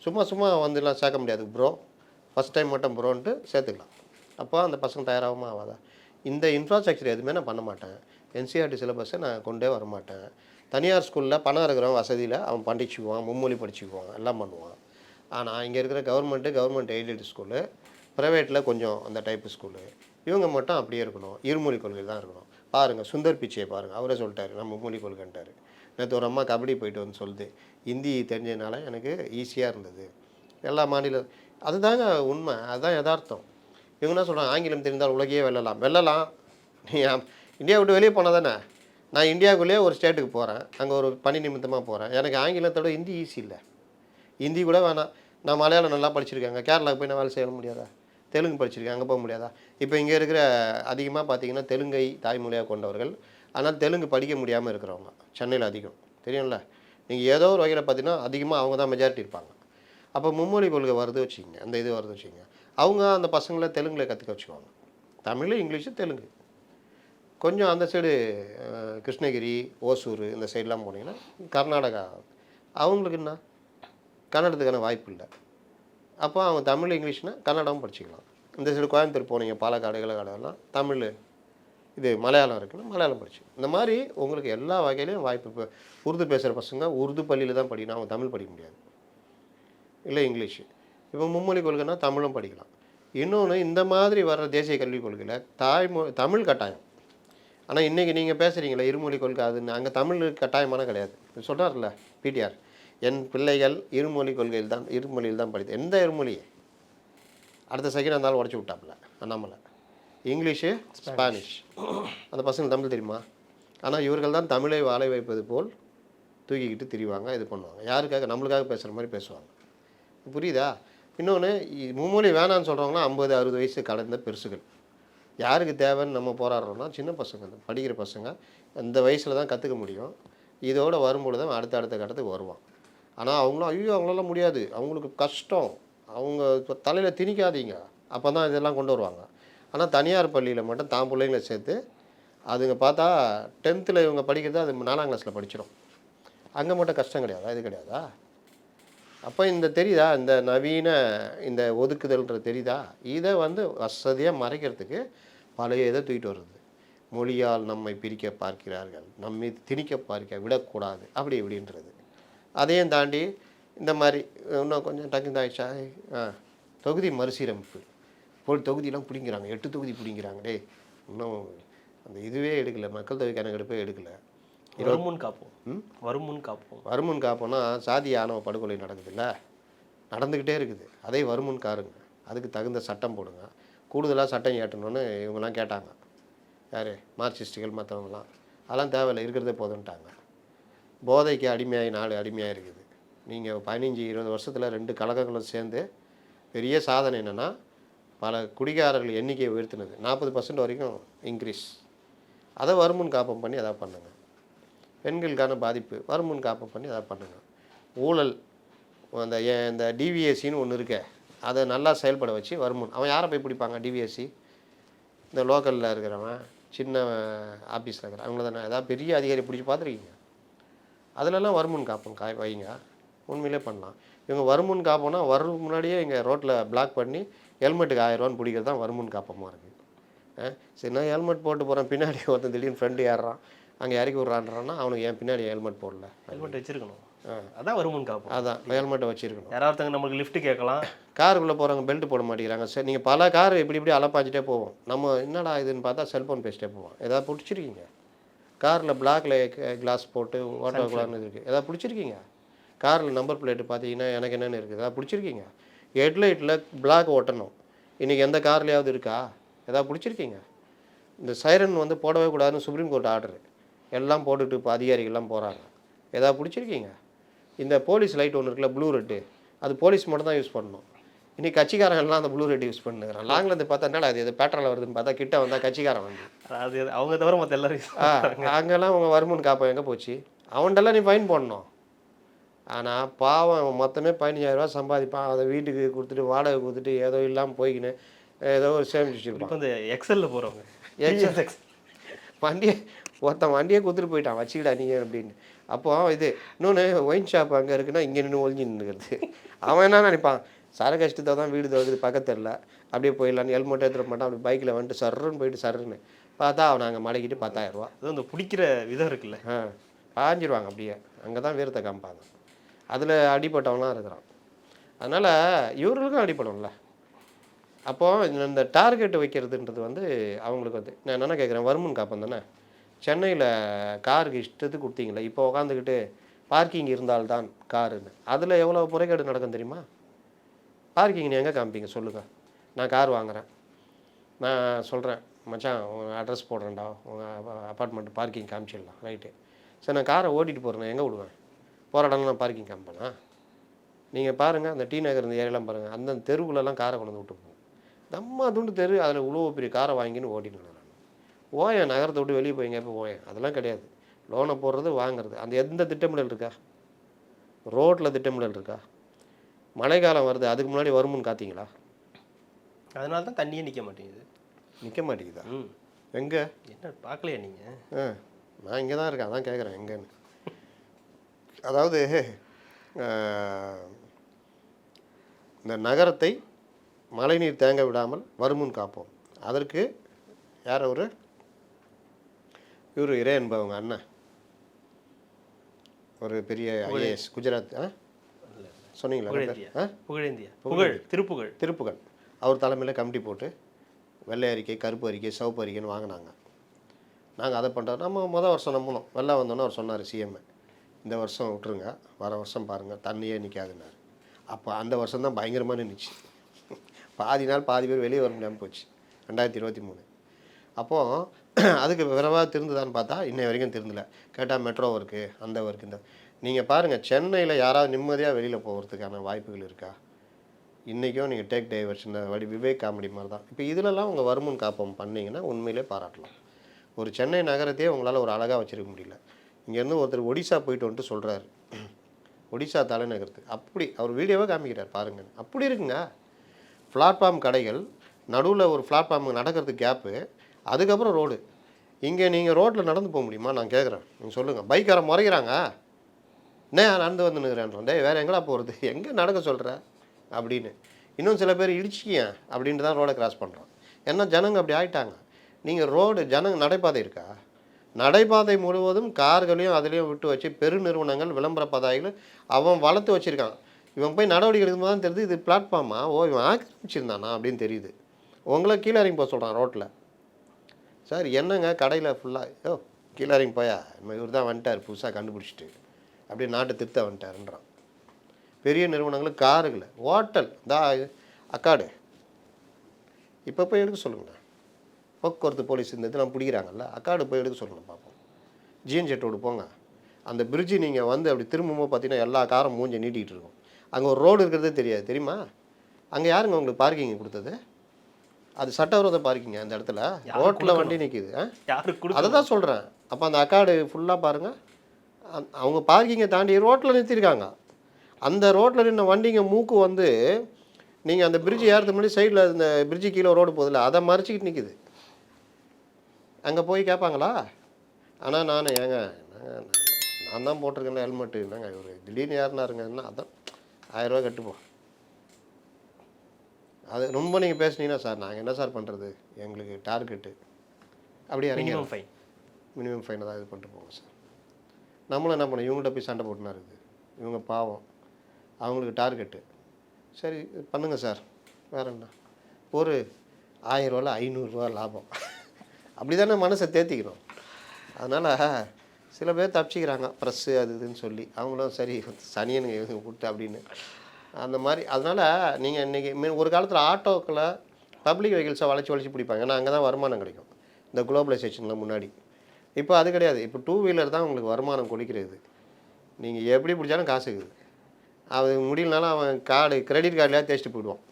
சும்மா வந்துலாம் சேர்க்க முடியாது ப்ரோ, ஃபஸ்ட் டைம் மட்டும் ப்ரோன்ட்டு சேர்த்துக்கலாம். அப்போ அந்த பசங்க தயாராகுமா ஆகாதா? இந்த இன்ஃப்ராஸ்ட்ரக்சர் எதுவுமே நான் பண்ண மாட்டேன். என்சிஆர்டி சிலபஸை நான் கொண்டே வர மாட்டேன். தனியார் ஸ்கூலில் பணம் இருக்கிறவன் வசதியில் அவன் படிச்சுக்குவான், மும்மொழி படிச்சுக்குவான், எல்லாம் பண்ணுவான். ஆனால் இங்கே இருக்கிற கவர்மெண்ட் எய்டட் ஸ்கூலு, ப்ரைவேட்டில் கொஞ்சம் அந்த டைப்பு ஸ்கூலு, இவங்க மட்டும் அப்படியே இருக்கணும். இருமொழி கொள்கை தான் இருக்கணும். பாருங்கள், சுந்தர் பிச்சையை பாருங்கள், அவரே சொல்லிட்டாரு நான் மும்மொழி கொள்கைன்ட்டார். நேற்று ஒரு அம்மா கபடி போயிட்டு வந்து சொல்லுது, ஹிந்தி தெரிஞ்சதுனால எனக்கு ஈஸியாக இருந்தது. எல்லா மாநிலம் அதுதாங்க உண்மை, அதுதான் யதார்த்தம். இவங்க என்ன சொல்கிறாங்க? ஆங்கிலம் தெரிந்தால் உலகையே வெல்லலாம். நீ இந்தியா விட்டு வெளியே போனால் தானே. நான் இந்தியாவுக்குள்ளேயே ஒரு ஸ்டேட்டுக்கு போகிறேன், அங்கே ஒரு பணி நிமித்தமாக போகிறேன். எனக்கு ஆங்கிலத்தோட ஹிந்தி ஈஸி இல்லை. ஹிந்தி கூட வேணாம், நான் மலையாளம் நல்லா படிச்சிருக்கேங்க. கேரளாவுக்கு போய் நான் வேலை செய்ய முடியாதா? தெலுங்கு படிச்சிருக்கேன், அங்கே போக முடியாதா? இப்போ இங்கே இருக்கிற அதிகமாக பார்த்தீங்கன்னா தெலுங்கை தாய்மொழியாக கொண்டவர்கள், ஆனால் தெலுங்கு படிக்க முடியாமல் இருக்கிறவங்க சென்னையில் அதிகம் தெரியும்ல. நீங்கள் ஏதோ ஒரு வகையில் பார்த்தீங்கன்னா அதிகமாக அவங்க தான் மெஜாரிட்டி இருப்பாங்க. அப்போ மும்மொழி கொள்கை வருது வச்சுக்கிங்க, அந்த இது வருது வச்சுக்கிங்க, அவங்க அந்த பசங்களை தெலுங்கில் கற்றுக்க வச்சுக்குவாங்க. தமிழ், இங்கிலீஷு, தெலுங்கு. கொஞ்சம் அந்த சைடு கிருஷ்ணகிரி, ஓசூர் இந்த சைடெலாம் போனீங்கன்னா கர்நாடகா, அவங்களுக்கு என்ன கன்னடத்துக்கான வாய்ப்பு இல்லை. அப்போ அவங்க தமிழ், இங்கிலீஷ்னால் கன்னடமும் படிச்சுக்கலாம். இந்த சைடு கோயம்புத்தூர் போனீங்க, பாலக்காடு, இலக்காடெல்லாம் தமிழ், இது மலையாளம் இருக்குன்னா மலையாளம் படிச்சு. இந்த மாதிரி உங்களுக்கு எல்லா வகையிலையும் வாய்ப்பு. இப்போ உருது பேசுகிற பசங்க உருது பள்ளியில் தான் படிக்கணும், அவங்க தமிழ் படிக்க முடியாது, இல்லை இங்கிலீஷு. இப்போ மும்மொழி கொள்கைன்னா தமிழும் படிக்கலாம். இன்னொன்று, இந்த மாதிரி வர்ற தேசிய கல்விக் கொள்கையில் தமிழ் கட்டாயம். ஆனால் இன்றைக்கி நீங்கள் பேசுகிறீங்களா இருமொழி கொள்கை, அதுன்னு அங்கே தமிழ் கட்டாயமான கிடையாது. சொல்கிறார்ல பிடிஆர், என் பிள்ளைகள் இருமொழியில் தான் படித்து. எந்த இருமொழியை அடுத்த செகண்ட் இருந்தாலும் உடச்சி விட்டாப்புல அண்ணாமலை. English, Spanish. அந்த பசங்க தமிழ் தெரியுமா? ஆனால் இவர்கள் தான் தமிழை வாழ வைப்பது போல் தூக்கிக்கிட்டு திரிவாங்க, இது பண்ணுவாங்க. யாருக்காக? நம்மளுக்காக பேசுகிற மாதிரி பேசுவாங்க. புரியுதா? இன்னொன்று, மும்மொழி வேணான்னு சொல்கிறவங்களாம் 50-60 வயசு கடந்த பெருசுகள். யாருக்கு தேவைன்னு நம்ம போராடுறோம்னா சின்ன பசங்க, படிக்கிற பசங்க அந்த வயசில் தான் கற்றுக்க முடியும். இதோடு வரும்பொழுது தான் அடுத்த கட்டத்துக்கு வருவான். ஆனால் அவங்களும் ஐயோ அவங்களால முடியாது, அவங்களுக்கு கஷ்டம், அவங்க தலையில் திணிக்காதீங்க, அப்போ தான் இதெல்லாம் கொண்டு வருவாங்க. ஆனால் தனியார் பள்ளியில் மட்டும் தான் பிள்ளைங்களை சேர்த்து அதுங்க பார்த்தா 10th இவங்க படிக்கிறது அது 4ஆம் கிளாஸில் படிச்சிடும். அங்கே மட்டும் கஷ்டம் கிடையாதா? இது கிடையாதா? அப்போ இந்த தெரியுதா, இந்த நவீன இந்த ஒதுக்குதல்ன்றது தெரியுதா? இதை வசதியாக மறைக்கிறதுக்கு பழைய இதை தூக்கிட்டு வருது. மொழியால் நம்மை பிரிக்க பார்க்கிறார்கள், நம்மை திணிக்க பார்க்க விடக்கூடாது, அப்படி இப்படின்றது. அதையும் தாண்டி இந்த மாதிரி இன்னும் கொஞ்சம் டக்குந்தாயிடுச்சா, தொகுதி மறுசீரமைப்பு போல் தொகுதியெலாம் பிடிங்கிறாங்க, 8 தொகுதி பிடிங்கிறாங்க. டே, இன்னும் அந்த இதுவே எடுக்கலை, மக்கள் தொகை கணக்கெடுப்பே எடுக்கலை. வருமுன் காப்போம்னா சாதி ஆணவ படுகொலை நடக்குதுல்ல, நடந்துக்கிட்டே இருக்குது. அதை வருமுன் காருங்க, அதுக்கு தகுந்த சட்டம் போடுங்க. கூடுதலாக சட்டம் ஏற்றணும்னு இவங்கெல்லாம் கேட்டாங்க. யார்? மார்க்சிஸ்டுகள் மற்றவங்களாம். அதெல்லாம் தேவையில்லை, இருக்கிறதே போதுன்ட்டாங்க. போதைக்கு அடிமையாகி நாடு அடிமையாக இருக்குது. நீங்கள் 15-20 வருஷத்தில் 2 கழகங்களும் சேர்ந்து பெரிய சாதனை என்னென்னா, பல குடிகாரர்கள் எண்ணிக்கையை உயர்த்தினது. 40% வரைக்கும் இன்க்ரீஸ். அதை வருமுன் காப்பம் பண்ணி எதாவது பண்ணுங்க. பெண்களுக்கான பாதிப்பு வருமுன் காப்பம் பண்ணி எதாவது பண்ணுங்க. ஊழல் இந்த டிவிஎஸ்சின்னு ஒன்று இருக்கே, அதை நல்லா செயல்பட வச்சு வருமுன். அவன் யாரை போய் பிடிப்பாங்க? டிவிஎஸ்சி இந்த லோக்கலில் இருக்கிறவன், சின்ன ஆஃபீஸில் இருக்கிற அவங்கள தானே. ஏதாவது பெரிய அதிகாரி பிடிச்சி பார்த்துருக்கீங்க? அதிலெல்லாம் வருமுன் காப்பம் வைங்க. உண்மையிலே பண்ணலாம். இவங்க வருமுன் காப்போம்னா வரும் முன்னாடியே இங்கே ரோட்டில் பிளாக் பண்ணி ஹெல்மெட்டுக்கு 1000 ரூபான்னு பிடிக்கிறது தான் வருமுன் காப்பமாக இருக்குது. சரி, நான் ஹெல்மெட் போட்டு போகிறேன், பின்னாடி ஒருத்தன் திடீர்னு ஃப்ரெண்டு ஏறுறான், அங்கே இறக்கி விட்றான்றான்னா அவனுக்கு ஏன் பின்னாடி ஹெல்மெட் போடல? ஹெல்மெட் வச்சுருக்கணும். அதான் வருமுன் காப்போம். அதான் ஹெல்மெட்டை வச்சுருக்கணும். யாராவது நம்மளுக்கு லிஃப்ட் கேட்கலாம், காருக்குள்ளே போகிறவங்க பெல்ட் போட மாட்டேங்கிறாங்க. சரி, நீங்கள் பல கார் இப்படி அலப்பாஞ்சிட்டே போவோம். நம்ம என்னடா இதுன்னு பார்த்தா செல்ஃபோன் பேசிட்டே போவோம். எதாவது பிடிச்சிருக்கீங்க? காரில் பிளாக்ல கிளாஸ் போட்டு ஓட்டக்கூடாதுன்னு இருக்குது. எதாவது பிடிச்சிருக்கீங்க? காரில் நம்பர் பிளேட்டு பார்த்தீங்கன்னா எனக்கு என்னென்னு இருக்குது, எதாவது பிடிச்சிருக்கீங்க? ஹெட்லைட்டில் பிளாக் ஓட்டணும். இன்றைக்கி எந்த கார்லையாவது இருக்கா? எதாவது பிடிச்சிருக்கீங்க? இந்த சைரன் போடவே கூடாதுன்னு சுப்ரீம் கோர்ட் ஆர்டரு. எல்லாம் போட்டுட்டு இப்போ அதிகாரிகள்லாம் போகிறாங்க. எதாவது பிடிச்சிருக்கீங்க? இந்த போலீஸ் லைட் ஒன்று இருக்குல்ல, ப்ளூ ரெட்டு, அது போலீஸ் மட்டும் தான் யூஸ் பண்ணணும். இன்றைக்கி கட்சிக்காரங்கள்லாம் அந்த ப்ளூ ரெட் யூஸ் பண்ணுறாங்க. லாங்கிலேருந்து பார்த்தா என்னடா அது பேட்டரில் வருதுன்னு பார்த்தா கிட்ட வந்தால் கட்சிக்காரன் வந்து அது அவங்க தவிர மற்ற எல்லாரும் அங்கெல்லாம் அவங்க வருமுன் காப்போம் எங்கே போச்சு? அவன்கிட்டலாம் நீ ஃபைன் போடணும். ஆனால் பாவம் மொத்தமே 15,000 ரூபா சம்பாதிப்பான். அதை வீட்டுக்கு கொடுத்துட்டு வாடகை கொடுத்துட்டு ஏதோ இல்லாமல் போய்க்கின்னு ஏதோ ஒரு சேமிச்சு வச்சுருப்பான். இப்போ இந்த எக்ஸலில் போகிறவங்க வண்டியை வண்டியே கொடுத்துட்டு போயிட்டான், வச்சுக்கிடா நீங்கள் அப்படின்னு. அப்போது இது இன்னொன்று ஒயின் ஷாப் அங்கே இருக்குன்னா இங்கே நின்று ஒழிஞ்சு நின்றுக்கிறது. அவன் என்ன நினைப்பான்? சரக்கு கஷ்டத்தை தான் வீடு தோக்குது பக்கத்தில் அப்படியே போயிடலான்னு ஹெல்மெட் எடுத்துகிட்டு மாட்டான். அப்படி பைக்கில் வந்துட்டு சர்ருன்னு போயிட்டு சர்ருன்னு பார்த்தா அவனை அங்கே மடக்கிட்டு 10,000 ரூபா. அதுவும் இந்த பிடிக்கிற விதம் இருக்குல்ல, பாஞ்சிருவாங்க அப்படியே. அங்கே தான் வீரத்தை காமிப்பாங்க. அதில் அடிப்பட்டவங்களாம் இருக்கிறான். அதனால் இவர்களுக்கும் அடிப்படும்ல. அப்போது இந்த டார்கெட் வைக்கிறதுன்றது அவங்களுக்கு நான் என்னென்ன கேட்குறேன், வருமுன் காப்பம் தானே. சென்னையில் காருக்கு இஷ்டத்துக்கு கொடுத்தீங்களே, இப்போ உட்காந்துக்கிட்டு பார்க்கிங் இருந்தால்தான் காருன்னு, அதில் எவ்வளோ முறைகேடு நடக்கும் தெரியுமா? பார்க்கிங் நீ எங்கே காமிப்பீங்க சொல்லுங்கள்? நான் கார் வாங்குகிறேன், நான் சொல்கிறேன் மச்சான் உங்கள் அட்ரஸ் போடுறேன்டா, உங்கள் அப்பார்ட்மெண்ட் பார்க்கிங் காமிச்சிடலாம், ரைட்டு. சரி, நான் காரை ஓட்டிகிட்டு போகிறேன், எங்கே விடுவேன்? போகிற இடம்லாம் நான் பார்க்கிங் காமிப்பேனா? நீங்கள் பாருங்கள், அந்த டி நகர் இந்த ஏரியாலாம் பாருங்கள், அந்த தெருவுலலாம் காரை கொண்டு விட்டு போகும். நம்ம துண்டு தெரு, அதில் இவ்வளோ பெரிய காரை வாங்கின்னு ஓட்டின்னு ஓயன் நகரத்தை விட்டு வெளியே போய் எங்கேயா ஓயன். அதெல்லாம் கிடையாது. லோனை போடுறது வாங்குறது, அந்த எந்த திட்டமிடல் இருக்கா? ரோட்டில் திட்டமிடல் இருக்கா? மழை காலம் வருது, அதுக்கு முன்னாடி வருமுன்னு காத்தீங்களா? அதனால தான் தண்ணியே நிற்க மாட்டேங்குது. நிற்க மாட்டேங்குதா? எங்கே? என்ன பார்க்கலையா நீங்கள்? நான் இங்கே தான் இருக்கேன், அதான் கேட்குறேன் எங்கேன்னு. அதாவது இந்த நகரத்தை மழைநீர் தேங்க விடாமல் வருமுன் காப்போம். அதற்கு யார் இவர் இரே என்பவங்க அண்ணன், ஒரு பெரிய ஐஏஎஸ் குஜராத் சொன்னீங்களா? திருப்புகழ் அவர் தலைமையில் கமிட்டி போட்டு வெள்ளை அறிக்கை, கருப்பு அறிக்கை, சிவப்பு அறிக்கைன்னு வாங்கினாங்க. நாங்கள் அதை பண்ணுறோம். நம்ம மொதல் வருஷம் நம்பணும். வெள்ளம் வந்தோன்னே அவர் சொன்னார் சிஎம், இந்த வருஷம் விட்டுருங்க, வர வருஷம் பாருங்கள் தண்ணியே நிற்காதுன்னாரு. அப்போ அந்த வருஷம் தான் பயங்கரமாக நின்றுச்சு. பாதி நாள் பாதி பேர் வெளியே வர முடியாமல் போச்சு 2023. அப்போது அதுக்கு விரைவாக திருந்துதான்னு பார்த்தா இன்னை வரைக்கும் திருந்தலை. கேட்டால் மெட்ரோ ஒர்க்கு, அந்த ஒர்க்கு, இந்த நீங்கள் பாருங்கள், சென்னையில் யாராவது நிம்மதியாக வெளியில் போகிறதுக்கான வாய்ப்புகள் இருக்கா? இன்றைக்கும் நீங்கள் டேக் டைவர்ஷன் விவேக் காமெடி மாதிரி தான். இப்போ இதிலெல்லாம் உங்கள் வருமுன் காப்பம் பண்ணிங்கன்னா உண்மையிலே பாராட்டலாம். ஒரு சென்னை நகரத்தையே உங்களால் ஒரு அழகாக வச்சுருக்க முடியல. இங்கேருந்து ஒருத்தர் ஒடிசா போயிட்டு வந்துட்டு சொல்கிறாரு, ஒடிசா தலைநகரத்துக்கு அப்படி அவர் வீடியோவே காமிக்கிறார் பாருங்கள். அப்படி இருக்குங்க. பிளாட்ஃபார்ம் கடைகள், நடுவில் ஒரு பிளாட்ஃபார்ம் நடக்கிறதுக்கு கேப்பு, அதுக்கப்புறம் ரோடு. இங்கே நீங்கள் ரோட்டில் நடந்து போக முடியுமா? நான் கேட்குறேன், நீங்கள் சொல்லுங்கள். பைக்காரன் முறைக்கிறாங்க, என்ன நடந்து வந்து நிற்கிறேன், டே வேறு எங்கடா போகிறது, எங்கே நடக்க சொல்கிற அப்படின்னு. இன்னும் சில பேர் இடிச்சிக்கிய அப்படின்ட்டு தான் ரோடை கிராஸ் பண்ணுறோம். ஏன்னா ஜனங்க அப்படி ஆகிட்டாங்க. நீங்கள் ரோடு ஜனங்க நடைபாதை இருக்கா? நடைபாதை முழுவதும் கார்களையும் அதுலேயும் விட்டு வச்சு பெருநிறுவனங்கள், விளம்பர பதாகைகள் அவன் வளர்த்து வச்சுருக்கான். இவன் போய் நடவடிக்கை எடுக்கும்போது தான் தெரியுது இது பிளாட்ஃபார்மா, ஓ இவன் ஆக்கிரமிச்சிருந்தானா அப்படின்னு தெரியுது. உங்களை கீழே இறங்கி போக சொல்கிறான் ரோட்டில். சார் என்னங்க கடையில் ஃபுல்லாக கீழே இறங்கி போயா, இவர் தான் வந்துட்டார் புதுசாக கண்டுபிடிச்சிட்டு அப்படியே நாட்டை திருத்த வந்துட்டாருன்றான். பெரிய நிறுவனங்களுக்கு காருகளை, ஹோட்டல், அக்காடு இப்போ போய் எடுக்க சொல்லுங்கண்ணா. போக்குவரத்து போலீஸ் இந்த இதெல்லாம் பிடிக்கிறாங்கல்ல, அக்காடு போய் எடுக்க சொல்லுங்கள் பார்ப்போம். ஜீன் ஜெட்டோடு போங்க, அந்த பிரிட்ஜு நீங்கள் வந்து அப்படி திரும்பும்போது பார்த்தீங்கன்னா எல்லா காரும் மூஞ்சி நீட்டிகிட்டு இருக்கும். அங்கே ஒரு ரோடு இருக்கிறதே தெரியாது தெரியுமா? அங்கே யாருங்க உங்களுக்கு பார்க்கிங் கொடுத்தது? அது சட்டவிரோத பார்க்கிங்க அந்த இடத்துல. ரோட்டில் வண்டி நிற்கிது. அதை தான் சொல்கிறேன். அப்போ அந்த அக்காடு ஃபுல்லாக பாருங்கள், அவங்க பார்க்கிங்கை தாண்டி ரோட்டில் நிறுத்தியிருக்காங்க. அந்த ரோட்டில் நின்ன வண்டிங்க மூக்கு வந்து நீங்கள் அந்த பிரிட்ஜ் ஏறதுக்கு முன்னாடி சைடில் இந்த பிரிட்ஜு கீழே ரோடு போதில்ல, அதை மறைச்சிக்கிட்டு நிற்கிது. அங்கே போய் கேட்பாங்களா? ஆனால் நான் ஏங்க நான் தான் போட்டிருக்கேன் ஹெல்மெட்டு, என்னங்க ஒரு திடீர்னு யாருனாருங்கன்னா அதான் 1000 ரூபா கட்டுப்போம். அது ரொம்ப நீங்கள் பேசுனீங்கன்னா சார் நாங்கள் என்ன சார் பண்ணுறது, எங்களுக்கு டார்கெட்டு அப்படி இறங்கி ஃபைன் மினிமம் ஃபைனை தான் இது பண்ணிட்டு போவோம் சார். நம்மளும் என்ன பண்ணோம், இவங்கள்ட்ட போய் சண்டை போட்டுனா இருக்குது. இவங்க பாவம், அவங்களுக்கு டார்கெட்டு. சரி பண்ணுங்கள் சார், வேறு என்ன, ஒரு 1000 ரூபாயில் 500 ரூபா லாபம். அப்படி தானே மனசை தேர்த்திக்கணும். அதனால் சில பேர் தப்பிச்சிக்கிறாங்க ப்ரெஸ்ஸு அது இதுன்னு சொல்லி, அவங்களும் சரி சனியனுங்க கொடுத்து அப்படின்னு அந்த மாதிரி. அதனால் நீங்கள் இன்றைக்கி ஒரு காலத்தில் ஆட்டோக்களை பப்ளிக் வெஹிக்கிள்ஸை வளைச்சி பிடிப்பாங்க, ஏன்னா அங்கே தான் வருமானம் கிடைக்கும் இந்த குளோபலைசேஷனில் முன்னாடி. இப்போ அது கிடையாது. இப்போ 2 வீலர் தான் உங்களுக்கு வருமானம் கொடுக்கிறது. நீங்கள் எப்படி பிடிச்சாலும் காசு இருக்குது. அது முடியலனாலும் அவன் கிரெடிட் கார்டில் தேய்ச்சிட்டு போயிடுவான்.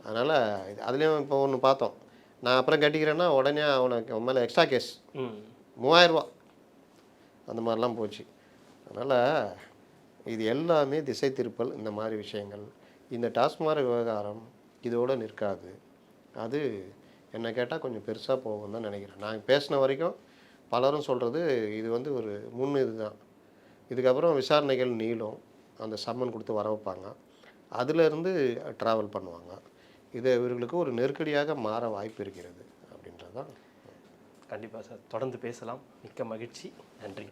அதனால் அதுலேயும் இப்போ ஒன்று பார்த்தோம், நான் அப்புறம் கட்டிக்கிறேன்னா உடனே அவனுக்கு மேலே எக்ஸ்ட்ரா கேஸ் 3000 ரூபா அந்த மாதிரிலாம் போச்சு. அதனால் இது எல்லாமே திசை திருப்பல். இந்த மாதிரி விஷயங்கள், இந்த டாஸ்மாக் விவகாரம் இதோடு நிற்காது. அது என்னை கேட்டால் கொஞ்சம் பெருசாக போகும் தான் நினைக்கிறேன். நான் பேசின வரைக்கும் பலரும் சொல்கிறது இது வந்து ஒரு இதுதான். இதுக்கப்புறம் விசாரணைகள் நீளும், அந்த சம்மன் கொடுத்து வர வைப்பாங்க, அதிலிருந்து ட்ராவல் பண்ணுவாங்க. இது இவர்களுக்கு ஒரு நெருக்கடியாக மாற வாய்ப்பு இருக்கிறது அப்படின்றது தான். கண்டிப்பாக சார், தொடர்ந்து பேசலாம். மிக்க மகிழ்ச்சி, நன்றி.